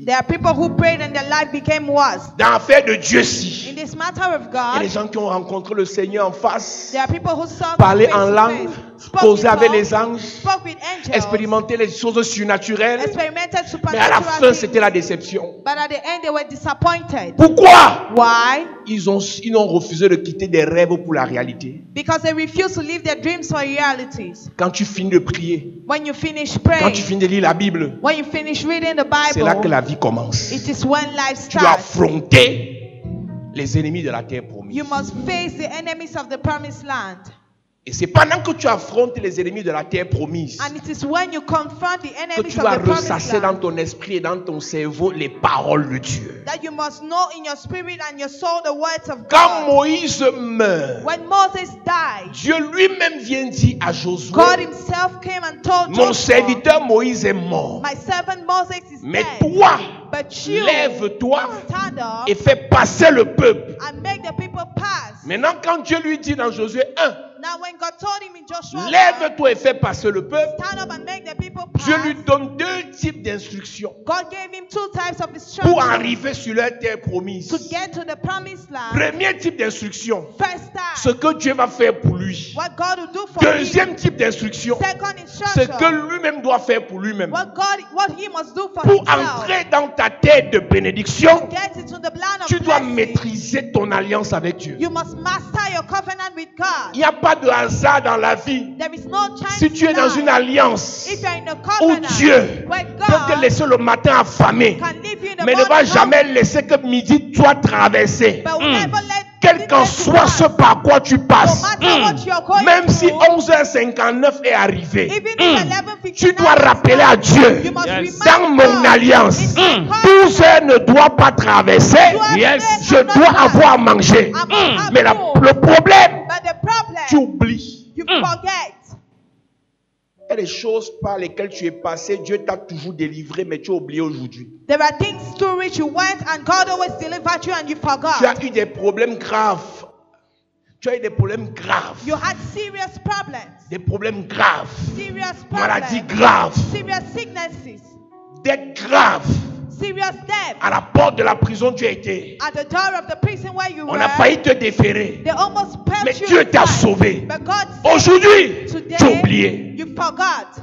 there are people who prayed and their life became worse. Dans l'affaire de Dieu-ci, In this this matter of Il y a des God, gens qui ont rencontré le Seigneur en face, there are people who saw parlé God en face to langue, face, spoke causé with avec tongues, les anges, spoke with angels, expérimenté les choses surnaturelles, experimented mais à la supernatural fin, c'était things, la déception. but at the end they were disappointed. Pourquoi? Why? Ils ont refusé de quitter des rêves pour la réalité. Because they refuse to live their dreams for realities. Quand tu finis de prier, When you finish quand praying, tu finis de lire la Bible, when you finish reading the c'est là que Bible, la vie commence. it is when life Tu dois starts. affronter les ennemis de la terre promise. You must face the enemies of the promised land. Et c'est pendant que tu affrontes les ennemis de la terre promise And it is when you confront the que enemies tu of vas the promised ressasser dans land ton esprit et dans ton cerveau les paroles de Dieu. that you must know in your spirit and your soul the words of Quand God. Moïse meurt, When Moses died, Dieu lui-même vient dire à Josué, God himself came and told mon Joshua, serviteur Moïse est mort. my servant Moses is Mais dead. toi, But you lève-toi stand up et fais passer le peuple. and make the people pass. Maintenant, quand Dieu lui dit dans Josué 1, Now when God told him in Joshua, lève-toi et fais passer le peuple, stand up and make the people Dieu lui pass, donne deux types d'instructions God gave him two types of pour instructions arriver sur leur terre promise. to get to the promised land. Premier type d'instruction, First ce time, que Dieu va faire pour lui. what God will do for Deuxième him. type d'instruction, Second ce instruction, que lui-même doit faire pour lui-même. what he must do for Pour himself. entrer dans ta terre de bénédiction, Get into the land of tu dois blessing. maîtriser ton alliance avec Dieu. You must master your covenant with God. Il n'y a pas de hasard dans la vie. There is no chance Si tu es in dans life. une alliance If you're in a où covenant Dieu where peut te God laisser le matin affamé, can leave you in the mais ne va morning jamais hungry, laisser que midi toi traverser. but will never let Quel qu'en sickness soit ce pass. par quoi tu No passes, matter what you're going même si through, 11h59 est arrivé, even if 11:59 tu dois is rappeler done, à Dieu, you must Yes. remind dans mon God, alliance, in my covenant, 12 heures ne doit pas traverser, Yes. je dois avoir à manger. I must have Mais food. le problème, But the problem, tu oublies. you forget. Il y a des choses par lesquelles tu es passé, Dieu t'a toujours délivré, mais tu as oublié aujourd'hui. There are things through which you went and God always delivered you and you Tu as forgot. eu des problèmes graves. Tu as eu des problèmes graves. You had serious problems. Des problèmes graves. Serious Maladies problems. graves. Serious sicknesses. Dettes graves. Serious death. À la porte de la prison, tu as été. At the door of the prison where you On were, a failli te déférer. they almost Mais purged you Dieu t'a inside. sauvé. But God saved Aujourd'hui, you. Today, tu as oublié. you forgot.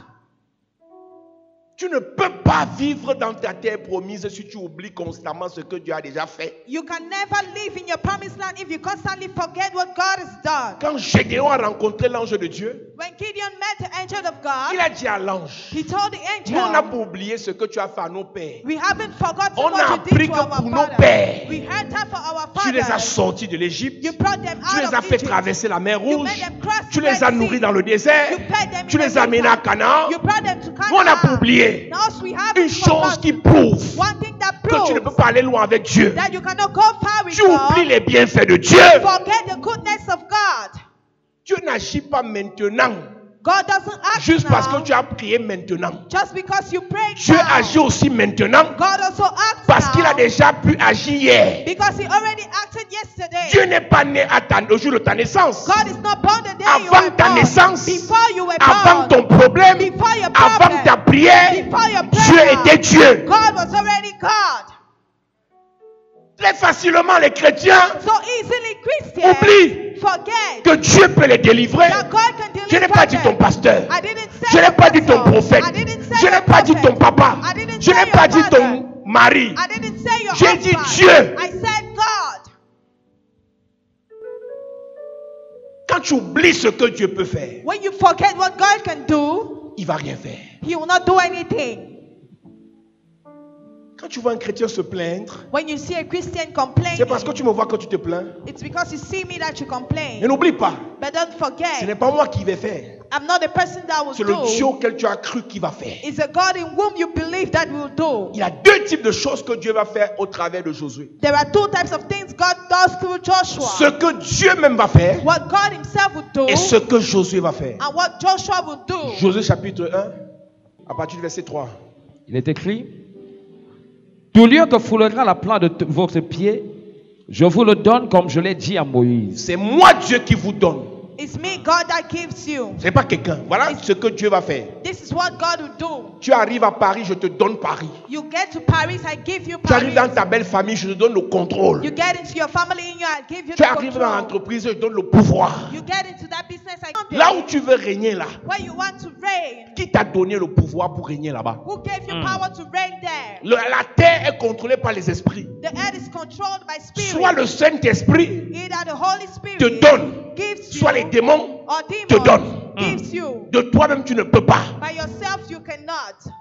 Tu ne peux pas vivre dans ta terre promise si tu oublies constamment ce que Dieu a déjà fait. You can never live in your promised land if you constantly forget what God has done. Quand Gédéon a rencontré l'ange de Dieu, When Gideon met the angel of God, il a dit à l'ange, he told the nous on n'a angel, pas oublié ce que tu as fait à nos pères. we haven't forgotten On a what you appris did to que our pour nos fathers. pères, We heard that for our Tu les as fathers. sortis de l'Égypte. You brought them Tu les out as of fait Egypt. traverser la mer You Rouge. made them cross Tu the les as Red nourris Sea. dans le désert. You fed them Tu in les the as amenés à desert. Canaan. You brought them to Nous, on n'a pas Canaan. oublié Now we have une chose qui prouve one thing that que tu ne peux proves pas aller loin avec Dieu. that you cannot go far with Tu oublies God. les bienfaits de Dieu. Forget the goodness of God. Dieu n'agit pas maintenant God doesn't act juste parce que now tu as prié maintenant. just because you prayed Dieu now. agit aussi maintenant God also acts parce qu'il a now déjà pu agir hier. because he already acted yesterday. Dieu n'est pas né au jour de ta naissance. God is not born the day you Avant were ta born. naissance, Before you were avant born. ton problème, Before your avant problem. ta prière, Before your Dieu prayer. était Dieu. God was already God. Très facilement, les chrétiens So easily Christians oublient forget que Dieu peut les délivrer. that God can deliver Je n'ai pas dit ton them. pasteur. I didn't say Je n'ai your pas dit ton pastor. prophète. I didn't say Je n'ai your pas dit ton prophet. papa. I didn't Je say n'ai your pas dit father. ton mari. I didn't say your J'ai dit husband. Dieu. I said God. Quand tu oublies ce que Dieu peut faire, When you forget what God can do, il ne va rien faire. He will not do anything. Quand tu vois un chrétien se plaindre, When you see a Christian complaining, c'est parce que tu me vois quand tu te plains. it's because you see me that you Et complain. n'oublie pas, But don't ce n'est forget, pas moi qui vais faire. I'm not the person that will C'est le Dieu do. auquel tu as cru qui va faire. It's a God in whom you believe that will do. Il y a deux types de choses que Dieu va faire au travers de Josué. There are two types of things God does through Joshua. Ce que Dieu même va faire What God himself will do et ce que Josué va faire. and what Joshua will do. Josué chapitre 1, à partir du verset 3. Il est écrit: tout lieu que foulera la plante de votre pied, je vous le donne comme je l'ai dit à Moïse. C'est moi Dieu qui vous donne. It's me, God, that gives you. Ce n'est pas quelqu'un. Voilà ce que Dieu va faire. This is what God will do. Tu arrives à Paris, je te donne Paris. You get to Paris, I give you Tu arrives Paris. dans ta belle famille, je te donne le contrôle. You get into your family in you, I give you Tu the arrives dans control. l'entreprise, je te donne le pouvoir. You get into that business, I give Là où tu veux régner là, where you want to reign. qui t'a donné le pouvoir pour régner là-bas? Who gave you power to reign there? La terre est contrôlée par les esprits. The earth is controlled by spirit. Soit le Saint-Esprit Either the Holy Spirit te donne, gives you, soit les démons or te demons donnent. gives you. De toi-même, tu ne peux pas. By yourself, you cannot.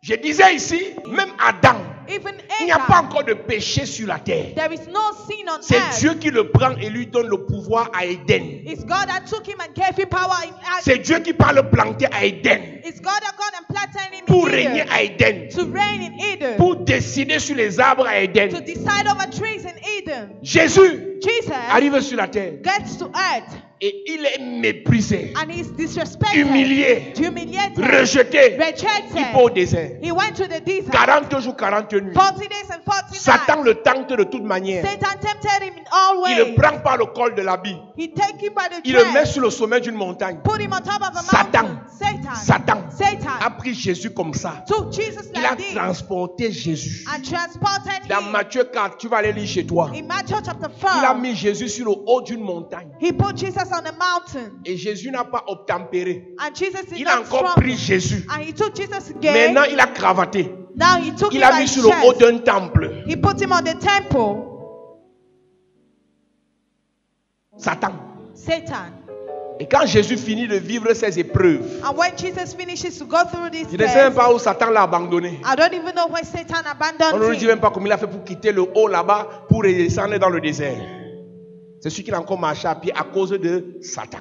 Je disais ici, même Adam, Even il n'y a pas Adam, encore de péché sur la terre. there is no sin on C'est earth. Dieu qui le prend et lui donne le pouvoir à Éden. It's God that took him and gave him power in C'est Dieu qui part le planter à Éden. It's God that gone and planted him Pour in régner Eden. à Éden. To reign in Eden. Pour décider sur les arbres à To Éden. decide over trees in Eden. Jésus Jesus arrive sur la terre gets to earth et il est méprisé, and he's disrespected. humilié, Humiliated. rejeté. Il Rejected. part au désert. He went to the desert. 40 jours, 40 nuits. 40 days and 40 Satan nights. le tente de toute manière. Satan tempted him in all Il le ways. prend par le col de l'habit. He take him by the Il le met dress. sur le sommet d'une montagne. Put him on top of a Satan. mountain. Satan. Satan a Satan pris Jésus comme ça. took Jesus Il a like this transporté Jésus. and transported Dans him. Matthieu 4, tu vas aller lire chez toi. In Matthew chapter Il a 4, mis Jésus sur le haut d'une montagne. he put Jesus on a mountain. Et Jésus n'a pas obtempéré. And Jesus did Il a not encore struggle. pris Jésus. And he took Jesus again. Maintenant, il a cravaté. Now he took Il him l'a by mis his sur le haut chest. d'un temple. He put him on the temple. Satan. Satan. Et quand Jésus finit de vivre ses épreuves, And when Jesus finishes to go through this je ne sais même test, pas où Satan l'a abandonné. I don't even know why Satan On abandoned ne dit him. même pas comment il a fait pour quitter le haut là-bas pour descendre dans le désert. C'est celui qui a encore marché à pied à cause de Satan.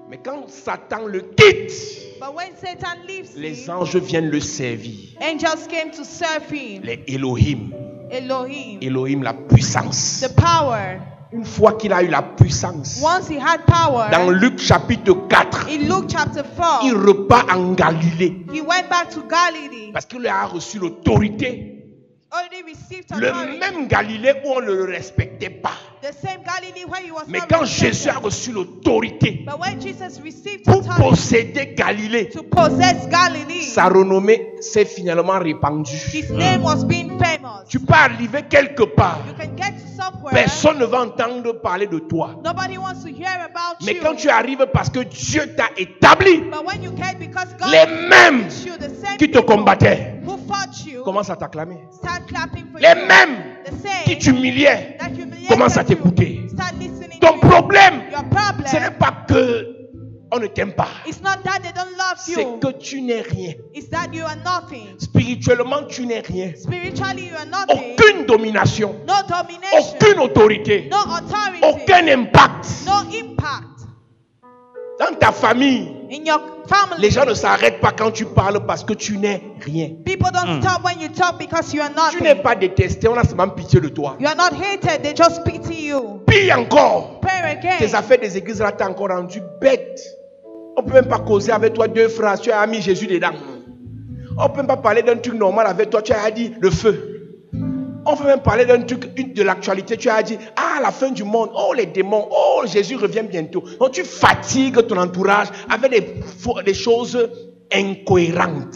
Mais quand Satan le quitte, But when Satan leaves les him, anges viennent le servir. angels came to serve him. Les Elohim. Elohim. Elohim, la puissance. The power. Une fois qu'il a eu la puissance, Once he had power, dans Luc chapitre 4, in Luke chapter il 4, repart en Galilée he went back to Galilee. parce qu'il a reçu l'autorité. Already received Le authority. même Galilée où on ne le respectait pas. The same Galilee where he was Mais not quand respected. Jésus a reçu l'autorité But when Jesus received pour authority posséder Galilée, to possess Galilee, sa renommée s'est finalement répandue. his name was being famous. Tu peux arriver quelque part, You can get to somewhere, personne ne va entendre parler de toi. nobody wants to hear about Mais you. quand tu arrives parce que Dieu t'a établi, But when you can, because God les mêmes makes you, the same qui te people combattaient who fought you commencent à t'acclamer. start clapping for Les you. mêmes The same qui t'humiliaient that humiliated commencent à you t'écouter. start listening Ton to you. problème, Your problem, ce n'est pas que on ne t'aime pas. it's not that they don't love C'est you. que tu n'es rien. It's that you are nothing. Spirituellement, tu n'es rien. Spiritually, you are nothing. Aucune domination, No domination. aucune autorité, No authority. aucun impact. No impact. Dans ta famille, In your family, les gens ne s'arrêtent pas quand tu parles parce que tu n'es rien. people don't stop when you talk because you are Tu n'es nothing. pas détesté, on a seulement pitié de toi. You are not hated, they just pity you. Pire encore, Pray tes again. affaires des églises là t'ont encore rendu bête. On ne peut même pas causer avec toi deux phrases, tu as mis Jésus dedans. On ne peut même pas parler d'un truc normal avec toi, tu as dit le feu. On peut même parler d'un truc de l'actualité, tu as dit ah la fin du monde, oh les démons, oh Jésus revient bientôt. Donc tu fatigues ton entourage avec des choses incohérentes.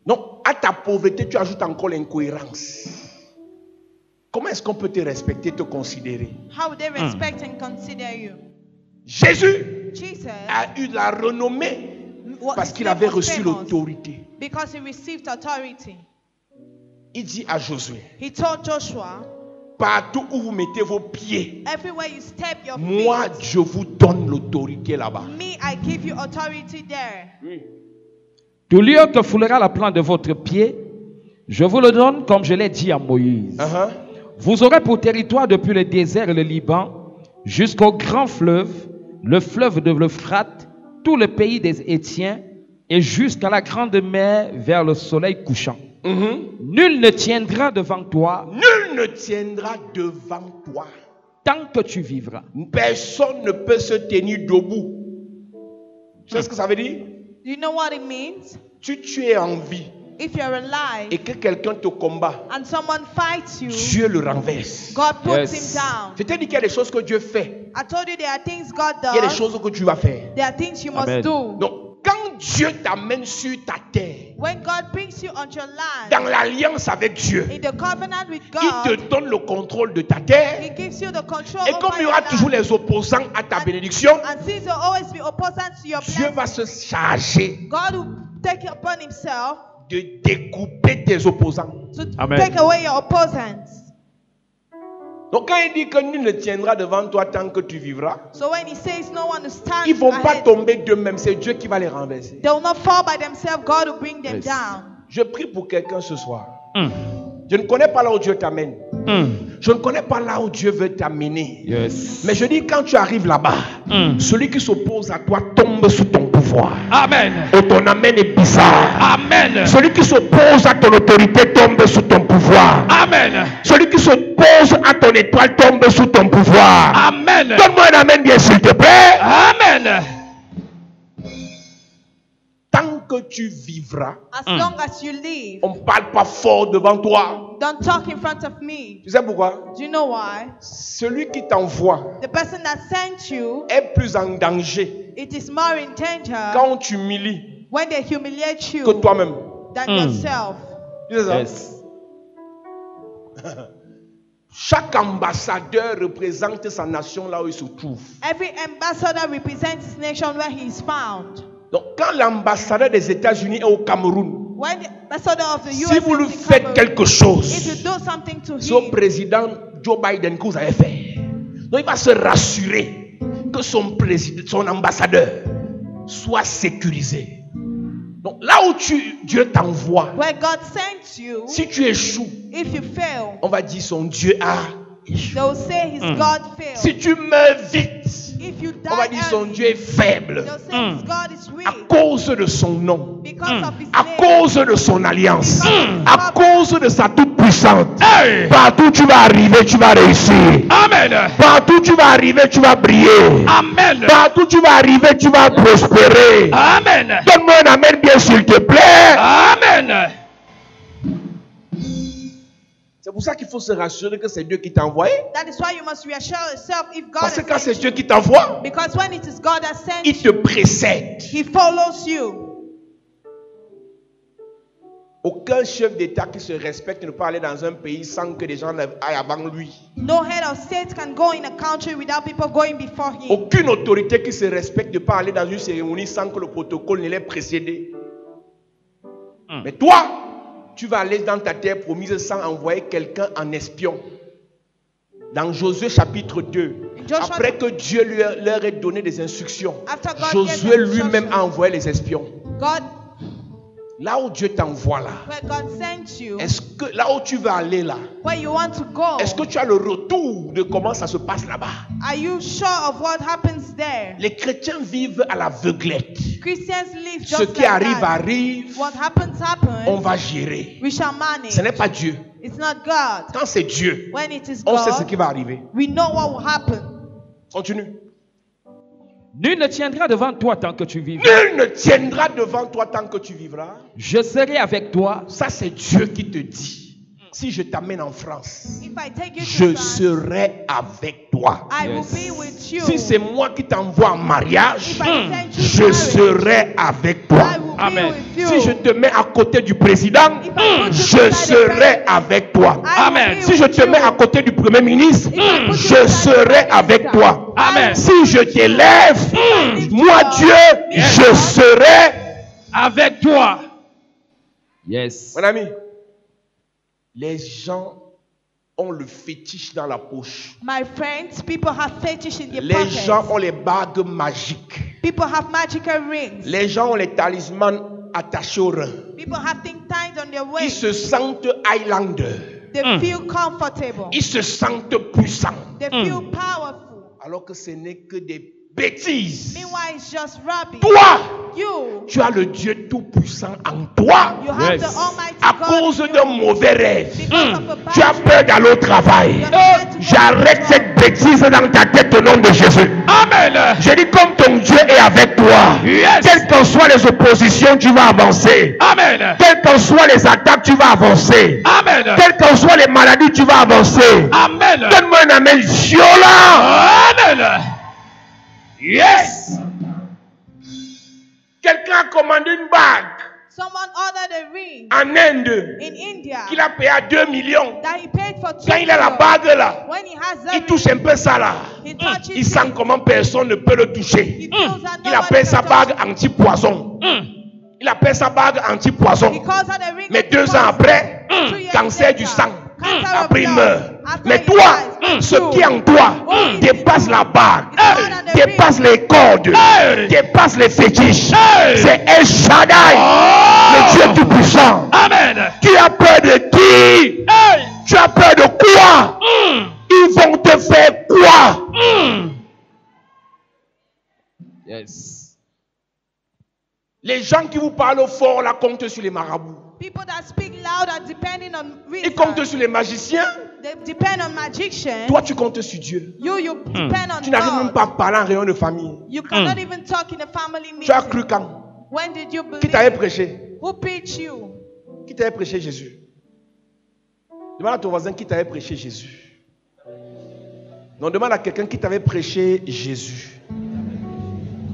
Donc à ta pauvreté tu ajoutes encore l'incohérence. Comment est-ce qu'on peut te respecter, te considérer? How would they respect and consider you? Jésus Jesus a eu la renommée parce his qu'il name avait was reçu famous l'autorité. because he received authority. Il dit à Josué, He told Joshua, partout où vous mettez vos pieds, everywhere you step your moi feet, je vous donne l'autorité là-bas. me, I give you authority there. Tout lieu que foulera la plante de votre pied, je vous le donne comme je l'ai dit à Moïse. Uh-huh. Vous aurez pour territoire depuis le désert et le Liban jusqu'au grand fleuve, le fleuve de l'Euphrate, tout le pays des Hétiens et jusqu'à la grande mer vers le soleil couchant. Nul ne tiendra devant toi Nul ne tiendra devant toi. tant que tu vivras. Personne ne peut se tenir debout. Tu sais ce que ça veut dire? Do you know what it means? Tu es en vie. If you're alive et que quelqu'un te combat, and someone fights you, Dieu le renverse. God puts Yes. him down. Je t'ai dit qu'il y a des choses que Dieu fait. I told you there are things God Il y a des does. choses que tu vas faire. There are things you Amen. must do. Donc, quand Dieu t'amène sur ta terre, When God brings you on your land, dans l'alliance avec Dieu, in the covenant with il te God, donne le controle de ta terre. He gives you the control Et comme over il y your aura toujours land. les opposants à ta bénédiction, And since there will always be opposants to your Dieu va blessing, se charger God will take it upon Himself de découper tes opposants. to Amen. take away your opposants. Donc quand il dit que nul ne tiendra devant toi tant que tu vivras, So when He says no one will stand ils ne vont pas ahead, tomber d'eux-mêmes, c'est Dieu qui va les renverser. they will not fall by themselves. God will bring them Yes. down. Je prie pour quelqu'un ce soir. Mm. Je ne connais pas là où Dieu t'amène. Mm. Je ne connais pas là où Dieu veut t'amener. Yes. Mais je dis, quand tu arrives là-bas, Mm. celui qui s'oppose à toi tombe sous ton pouvoir. Amen. Oh, ton amen est bizarre. Amen. Celui qui s'oppose à ton autorité tombe sous ton pouvoir. Amen. Celui qui s'oppose à ton étoile tombe sous ton pouvoir. Amen. Donne-moi un amen bien s'il te plaît. Amen. Tant que tu vivras, As long as you live, on ne parle pas fort devant toi. don't talk in front of me. Tu sais pourquoi? Do you know why? Celui qui t'envoie The person that sent you, est plus en danger it is more in danger quand on t'humilie when they humiliate you que toi-même. than Mm. yourself. Tu sais ça? Yes. Chaque ambassadeur représente sa nation là où il se trouve. Every ambassador represents his nation where he is found. Donc quand l'ambassadeur des États-Unis est au Cameroun, When the ambassador of the US si vous lui is in faites Cameroon, quelque if chose, you do something to c'est au him, président Joe Biden que vous avez fait. Donc il va se rassurer que son président, son ambassadeur soit sécurisé. Donc là où Dieu t'envoie, where God sent you, si tu échoues, if you fail, on va dire son Dieu a échoué. they will say his God failed. Si tu meurs vite, If you die on va dire son early, Dieu est faible they'll say his God is à weak cause de son nom, because of his à name. cause de son alliance, à cause de sa toute-puissance. Partout où tu vas arriver, tu vas réussir. Amen. Partout où tu vas arriver, tu vas briller. Amen. Partout où tu vas arriver, tu vas prospérer. Amen. Donne-moi un amen bien s'il te plaît. Amen. C'est pour ça qu'il faut se rassurer que c'est Dieu qui t'a envoyé. That is why you must reassure yourself if God Parce que has quand sent c'est Dieu you. qui t'envoie, Because when it is God that sent il you, te précède. He follows you. Aucun chef d'État qui se respecte ne peut aller dans un pays sans que des gens aillent avant lui. No head of state can go in a country without people going before him. Aucune autorité qui se respecte ne peut aller dans une cérémonie sans que le protocole ne l'ait précédé. Mais toi, tu vas aller dans ta terre promise sans envoyer quelqu'un en espion. Dans Josué chapitre 2, Joshua- après que Dieu leur ait donné des instructions, After God Josué gave them lui-même a instructions, envoyé les espions. God, Là où Dieu t'envoie là, where God sent you, est-ce que là où tu vas aller là, where you want to go, est-ce que tu as le retour de comment ça se passe là-bas? are you sure of what happens there? Les chrétiens vivent à l'aveuglette. Christians live Ce just qui like arrive, that. arrive. What happens, On happens. va gérer. We shall manage. Ce n'est pas Dieu. It's not God. Quand c'est Dieu, When it is on sait ce qui God, va arriver. we know what will happen. Continue. Nul ne tiendra devant toi tant que tu vivras. Nul ne tiendra devant toi tant que tu vivras. Je serai avec toi. Ça, c'est Dieu qui te dit. Si je t'amène en France, If I take you je to France, serai avec toi. I will Yes. be with you. Si c'est moi qui t'envoie en mariage, If I send you to je marriage, serai avec toi. I will Amen. be with you. Si je te mets à côté du président, If I put you je beside the serai president, avec toi. I will Amen. be Si je with te you. mets à côté du premier ministre, If I put you je beside the serai prime avec minister, toi. Amen. Si je t'élève, lift moi you up, Dieu, Yes. je serai. Avec toi. Yes. Mon ami, les gens ont le fétiche dans la poche. My friends, people have fetish in their Les pockets. gens ont les bagues magiques. People have magical rings. Les gens ont les talismans attachés au rein. People have things tied on their Ils waist. se sentent Highlander. They feel comfortable. Ils se sentent puissants. They feel powerful. Alors que ce n'est que des bêtises. Meanwhile, it's just rubbish. Toi, You tu as le Dieu tout-puissant en toi. have Yes. the Almighty à cause d'un mauvais rêve. because of a bad Tu as peur d'aller au travail. J'arrête cette bêtise dans ta tête au nom de Jésus. Amen. Je dis comme ton Dieu est avec toi, Yes. quelles qu'en soient les oppositions, tu vas avancer. Amen. Quelles qu'en soient les attaques, tu vas avancer. Amen. Quelles qu'en soient les maladies, tu vas avancer. Amen. Donne-moi un amen violent. Amen. Yes. Quelqu'un a commandé une bague Someone ordered a ring en Inde in India qu'il a payé à 2 millions. that he paid for 2 Quand il a la million. bague là, When he has il that touche ring, un peu ça là. he touches Il sent it. comment personne ne peut le toucher. He feels that Il no one appelle can sa touch bague it. anti-poison. Il appelle sa bague anti-poison. He calls her the ring Mais of 2 ans poison. après, 2 years cancer du later, sang. cancer of Après il blood. meurt. After Mais he toi, dies, ce you, qui est en toi who is dépasse in la you bague, is more than the dépasse ring. les cordes, Hey. dépasse les fétiches. Hey. C'est El Shaddai, le Dieu tout-puissant. Amen. Tu as peur de qui? Hey. Tu as peur de quoi? Ils vont te faire quoi? Yes. Les gens qui vous parlent fort là comptent sur les marabouts. People that speak loud are depending on Ils comptent reason. sur les magiciens. They depend on magicians. Toi, tu comptes sur Dieu. You depend on Tu n'arrives même God. pas à parler en réunion de famille. You cannot even talk in a family Tu as meeting. cru quand? When did you Qui t'avait believe? prêché? Who preached you? Qui t'avait prêché Jésus? Demande à ton voisin qui t'avait prêché Jésus. Non, demande à quelqu'un qui t'avait prêché Jésus.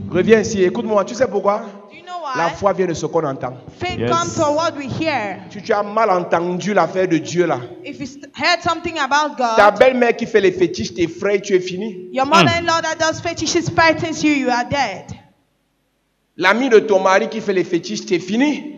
Reviens ici, écoute-moi. Tu sais pourquoi? Do you know La why? foi vient de ce qu'on entend. Faith Yes. comes from what we hear. Si tu as mal entendu l'affaire de Dieu là, If you heard something about ta God, belle-mère qui fait les fétiches t'effraie, tu es fini. your mother-in-law that does fetishes frightens you, you are dead. L'ami de ton mari qui fait les fétiches, t'es fini.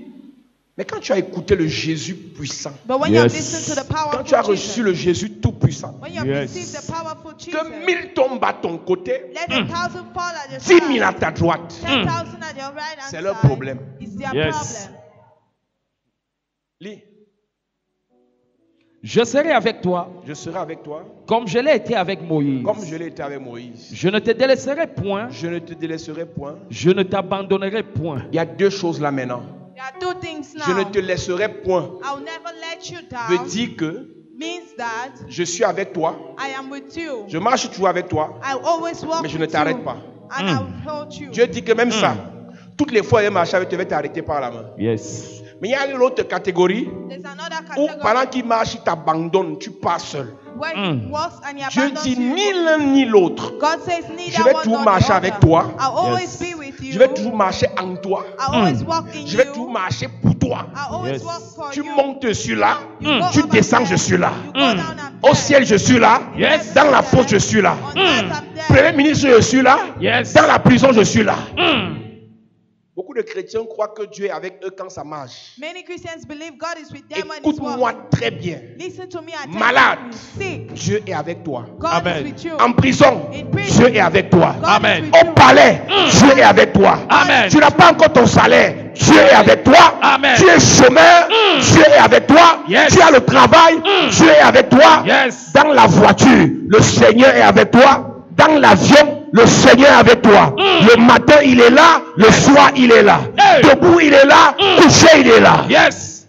Mais quand tu as écouté le Jésus puissant, But when you have Yes. listened to the quand tu as powerful reçu Jesus, le Jésus tout-puissant, when you have Yes. received the powerful Jesus, que 1000 tombent à ton côté, let 1,000 fall at your 10 000 à side, ta droite, 10,000 at your right hand C'est leur side, problème. It's their Yes. problem. lis, Je serai avec toi je serai avec toi comme je l'ai été avec Moïse. comme je l'ai été avec Moïse. Je ne te délaisserai point. Je ne te délaisserai point. Je ne t'abandonnerai point. Il y a 2 choses là maintenant. There are 2 things now. Je ne te laisserai point. I'll never let you Veut down. dire que Means that je suis avec toi, I am with you. je marche toujours avec toi, I always walk mais je ne with t'arrête you, pas. and I will hold you. Dieu dit que même ça, toutes les fois il marche avec toi, il va t'arrêter par la main. Yes. Mais il y a l'autre catégorie There's another où category pendant qu'il marche, il t'abandonne, tu pars seul. where he walks and he Dieu abandons dit you. ni l'un ni l'autre. God says neither Je vais one toujours nor marcher the avec other. toi. I'll always Yes. be with you. Je vais toujours marcher en toi. I'll always walk in Je vais you. toujours marcher pour toi. I'll always Yes. walk for Tu you. montes, je suis là. You go Tu up descends, and je there. suis là. You go down and Au ciel, je suis là. Yes. Dans la fosse, je suis là. On earth I'm there. Premier ministre, je suis là. Yes. Dans la prison, je suis là. Beaucoup de chrétiens croient que Dieu est avec eux quand ça marche. Many Christians believe God is with them when it's Écoute-moi walking. très bien. Listen to me Malade. attentively. Sick. Dieu est avec toi. God Amen. is with you. En prison, In prison. Dieu est avec toi. God Amen. is with Au you. palais, Dieu est avec toi. Amen. Tu n'as pas encore ton salaire, Dieu est avec toi. Amen. Tu es chômeur, Dieu est avec toi. Yes. Tu as le travail, Dieu est avec toi. Yes. Dans la voiture, le Seigneur est avec toi. Dans l'avion, le Seigneur est avec toi. Le matin, il est là. Le soir, il est là. Hey. Debout, il est là. Couché, il est là. Yes.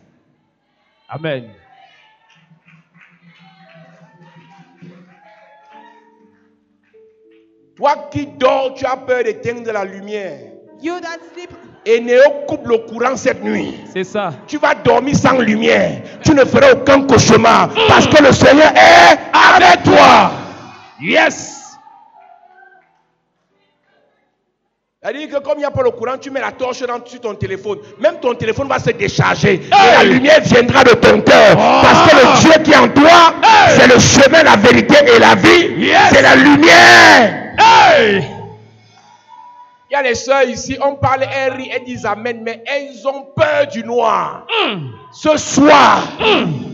Amen. Toi qui dors, tu as peur d'éteindre la lumière. You that sleep, Et Néo coupe le courant cette nuit. C'est ça. Tu vas dormir sans lumière. Tu ne feras aucun cauchemar. Parce que le Seigneur est avec toi. Yes. C'est-à-dire que comme il n'y a pas le courant, tu mets la torche sur ton téléphone. Même ton téléphone va se décharger. Et la lumière viendra de ton cœur. Parce que le Dieu qui est en toi, c'est le chemin, la vérité et la vie. Yes. C'est la lumière. Hey. Il y a les sœurs ici, on parle, elles rient, elles disent amen, mais elles ont peur du noir. Ce soir,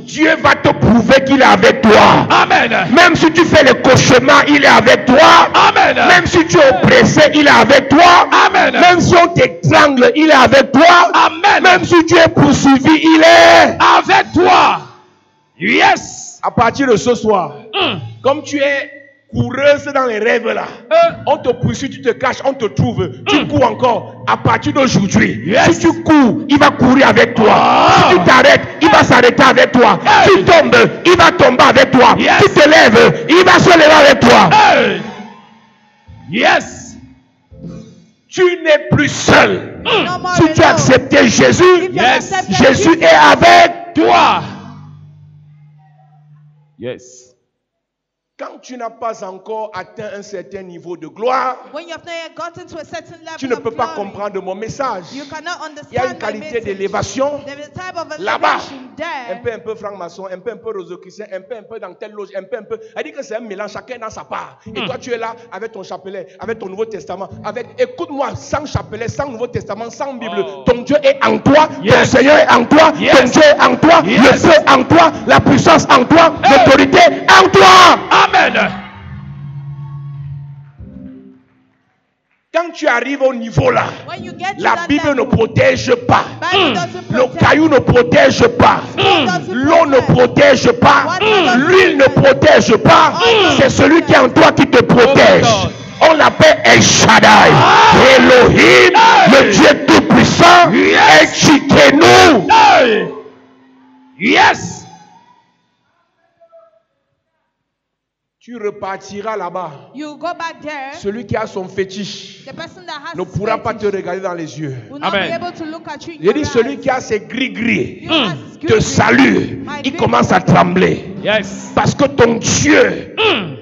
Dieu va te prouver qu'il est avec toi. Amen. Même si tu fais le cauchemar, il est avec toi. Amen. Même si tu es oppressé, il est avec toi. Amen. Même si on t'étrangle, il est avec toi. Amen. Même si tu es poursuivi, il est. Avec toi. Yes. À partir de ce soir, comme tu es coureuse dans les rêves là. On te poursuit, tu te caches, on te trouve. Tu cours encore. À partir d'aujourd'hui, si tu cours, il va courir avec toi. Si tu t'arrêtes, il va s'arrêter avec toi. Si tu tombes, il va tomber avec toi. Si tu te lèves, il va se lever avec toi. Yes. Tu n'es plus seul. No more Si tu as alone. accepté Jésus, If you have accepted Jésus Jesus, est avec toi. Yes. Quand tu n'as pas encore atteint un certain niveau de gloire, when you have not yet gotten to a certain level tu ne of peux pas glory, comprendre mon message. you cannot Il y a une understand my qualité message. d'élévation There is a type of là-bas. elevation there. Un peu franc-maçon, un peu roso-chrétien, un peu dans telle loge, un peu. Elle dit que c'est un mélange, chacun dans sa part. Et toi, tu es là avec ton chapelet, avec ton Nouveau Testament, écoute-moi, sans chapelet, sans Nouveau Testament, sans Bible. Ton Dieu est en toi, ton Seigneur est en toi, ton Dieu est en toi, le feu en toi, la puissance en toi, l'autorité en toi. Amen. Quand tu arrives au niveau là, When you get to la that Bible ne level, protège pas. Bible doesn't Le protect. caillou ne protège pas. L'eau ne protège pas. L'huile ne protège pas. C'est celui qui est en toi qui te protège. On l'appelle El Shaddai. Elohim, le Dieu tout-puissant, est Chikenu. Yes. Tu repartiras là-bas. You go back there. Celui qui a son fétiche The person that has ne pourra pas te fetish regarder dans les yeux. will not Amen. be able to look at you in Il your dit celui eyes. qui a ses gris-gris You has te good salue. Il commence à trembler. Yes. Parce que ton Dieu,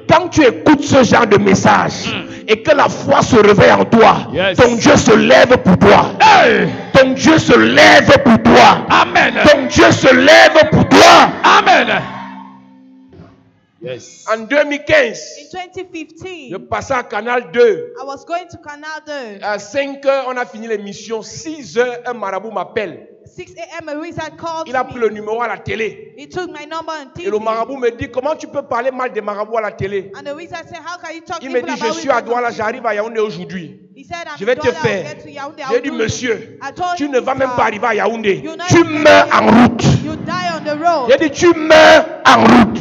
quand tu écoutes ce genre de message et que la foi se réveille en toi, Yes. ton Dieu se lève pour toi. Ton Dieu se lève pour toi. Amen. Ton Dieu se lève pour toi. Amen. Yes. En 2015, In 2015, je passais à Canal 2. I was going to Canal 2. À 5 heures, on a fini l'émission. 6 heures, un marabout m'appelle. 6 a.m. a wizard called Il a pris me. le numéro à la télé. He took my number on TV. Et le marabout me dit, comment tu peux parler mal des marabouts à la télé? And the wizard said, how can you talk Il me evil dit, about je suis à wizards on Douala, TV? j'arrive à Yaoundé aujourd'hui. He said, I'm Je vais te Douala, I'll faire. get to Yaoundé, J'ai I'll dit, do monsieur, I told tu him, ne vas même sir, pas arriver à Yaoundé. you're not Tu even meurs going- en route. You die on the road. J'ai dit, tu meurs en route.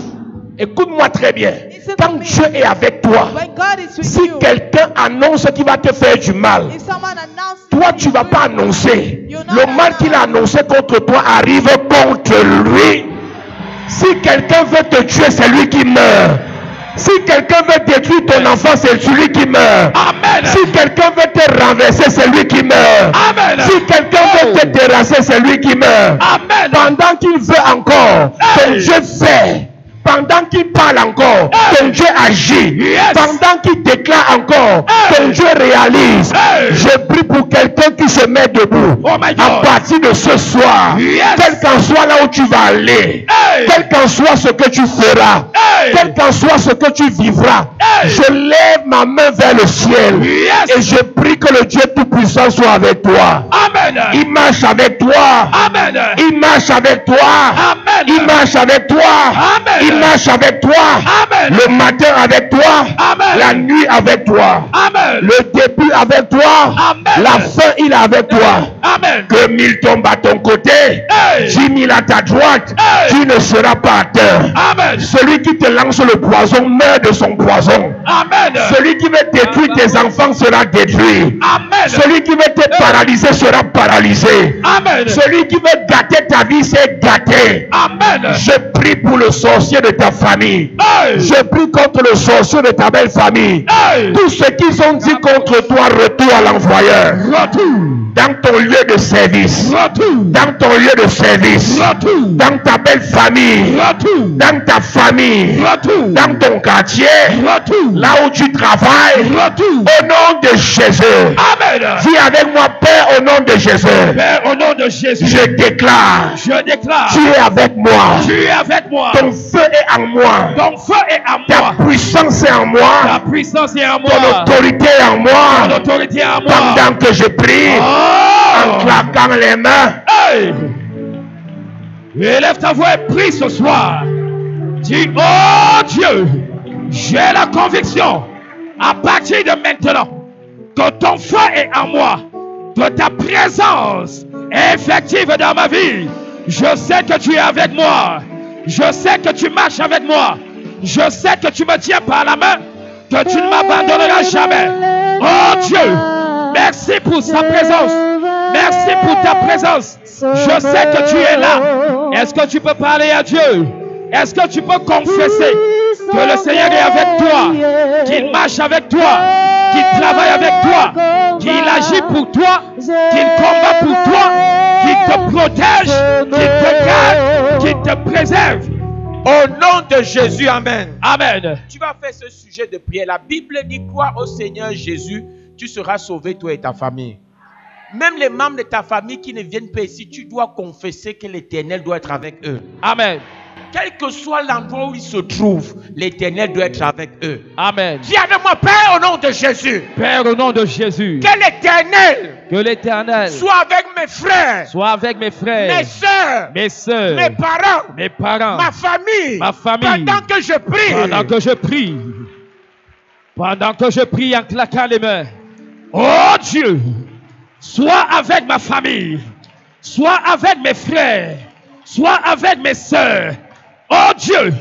Écoute-moi très bien. Listen to Quand me. Dieu est avec toi, When God is with si you, quelqu'un annonce qu'il va te faire du mal, if someone announces toi that tu he vas will- pas annoncer. You're not Le mal allowed. qu'il a annoncé contre toi arrive contre lui. Si quelqu'un veut te tuer, c'est lui qui meurt. Si quelqu'un veut détruire ton enfant, c'est celui qui meurt. Amen. Si quelqu'un veut te renverser, c'est lui qui meurt. Amen. Si quelqu'un veut te terrasser, c'est lui qui meurt. Amen. Pendant qu'il veut encore, ton Hey. Dieu fait. Pendant qu'il parle encore, Hey. ton Dieu agit. Yes. Pendant qu'il déclare encore, Hey. ton Dieu réalise. Hey. Je prie pour quelqu'un qui se met debout. Oh my À God. partir de ce soir, Yes. quel qu'en soit là où tu vas aller, Hey. quel qu'en soit ce que tu feras, Hey. quel qu'en soit ce que tu vivras, Hey. je lève ma main vers le ciel Yes. et je prie que le Dieu Tout-Puissant soit avec toi. Amen. Il marche avec toi. Amen. Il marche avec toi. Amen. Il marche avec toi. Amen. Il marche avec toi. Amen. Le matin avec toi. Amen. La nuit avec toi. Amen. Le début avec toi. Amen. La fin, il est avec toi. Amen. Que 1000 tombent à ton côté. Hey. 10 000 à ta droite. Hey. Tu ne seras pas atteint. Amen. Celui qui te lance le poison meurt de son poison. Amen. Celui qui veut détruire tes enfants sera détruit. Amen. Celui qui veut te paralyser sera paralysé. Amen. Celui qui veut gâter ta vie, c'est gâté. Amen. Je prie pour le sorcier de ta famille. Hey. Je prie contre le sorcier de ta belle famille. Hey. Tout ce qu'ils ont dit contre toi, retour à l'envoyeur. Retour. Dans ton lieu de service. Retour. Dans ton lieu de service. Retour. Dans ta belle famille. Retour. Dans ta famille. Retour. Dans ton quartier. Retour. Là où tu travailles. Retour. Au nom de Jésus. Amen. Dis avec moi, Père, au nom de Jésus. Père, au nom de Jésus, Je déclare. je déclare, Tu es avec moi. tu es avec moi. Ton feu est en moi. Ton feu est en Ta moi. puissance est en Ta moi. puissance est en Ton moi. autorité est en Ton moi. autorité est en moi. Pendant que je prie, en Oh. claquant les mains, Hey. Élève ta voix et prie ce soir. Dis, oh Dieu, j'ai la conviction, à partir de maintenant, que ton feu est en moi, que ta présence est effective dans ma vie. Je sais que tu es avec moi. Je sais que tu marches avec moi. Je sais que tu me tiens par la main que tu ne m'abandonneras jamais. Oh Dieu, merci pour sa présence. Merci pour ta présence. Je sais que tu es là. Est-ce que tu peux parler à Dieu? Est-ce que tu peux confesser que le Seigneur est avec toi, qu'il marche avec toi, qu'il travaille avec toi, qu'il agit pour toi, qu'il combat pour toi, qu'il te protège, qu'il te garde, qu'il te préserve? Au nom de Jésus, amen. Amen. Tu vas faire ce sujet de prière. La Bible dit crois au Seigneur Jésus, tu seras sauvé toi et ta famille. Même les membres de ta famille qui ne viennent pas ici, tu dois confesser que l'Éternel doit être avec eux. Amen. Quel que soit l'endroit où ils se trouvent, l'Éternel doit être avec eux. Amen. Dis avec moi, Père, au nom de Jésus. Père, au nom de Jésus, Que l'Éternel que l'Éternel soit avec mes frères, soit avec mes frères, mes soeurs, mes sœurs, mes parents, mes parents, ma famille, pendant que je prie. pendant que je prie. Pendant que je prie en claquant les mains. Oh Dieu, sois avec ma famille, sois avec mes frères, sois avec mes sœurs. Oh Dieu,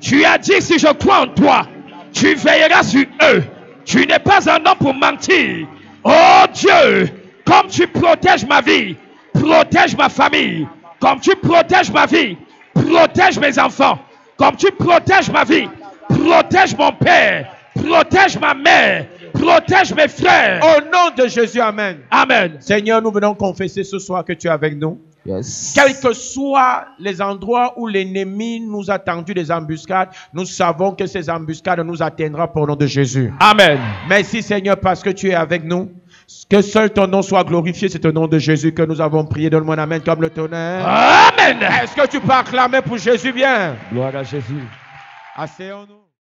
tu as dit si je crois en toi, tu veilleras sur eux. Tu n'es pas un homme pour mentir. Oh Dieu, comme tu protèges ma vie, protège ma famille. Comme tu protèges ma vie, protège mes enfants. Comme tu protèges ma vie, protège mon père, protège ma mère, protège mes frères. Au nom de Jésus, amen. Amen. Seigneur, nous venons confesser ce soir que tu es avec nous. Yes. Quels que soient les endroits où l'ennemi nous a tendu des embuscades, nous savons que ces embuscades nous atteindront pour le nom de Jésus. Amen. Merci Seigneur parce que tu es avec nous. Que seul ton nom soit glorifié, c'est au nom de Jésus que nous avons prié. Donne-moi un amen comme le tonnerre. Amen. Est-ce que tu peux acclamer pour Jésus bien? Gloire à Jésus. Asseyons-nous.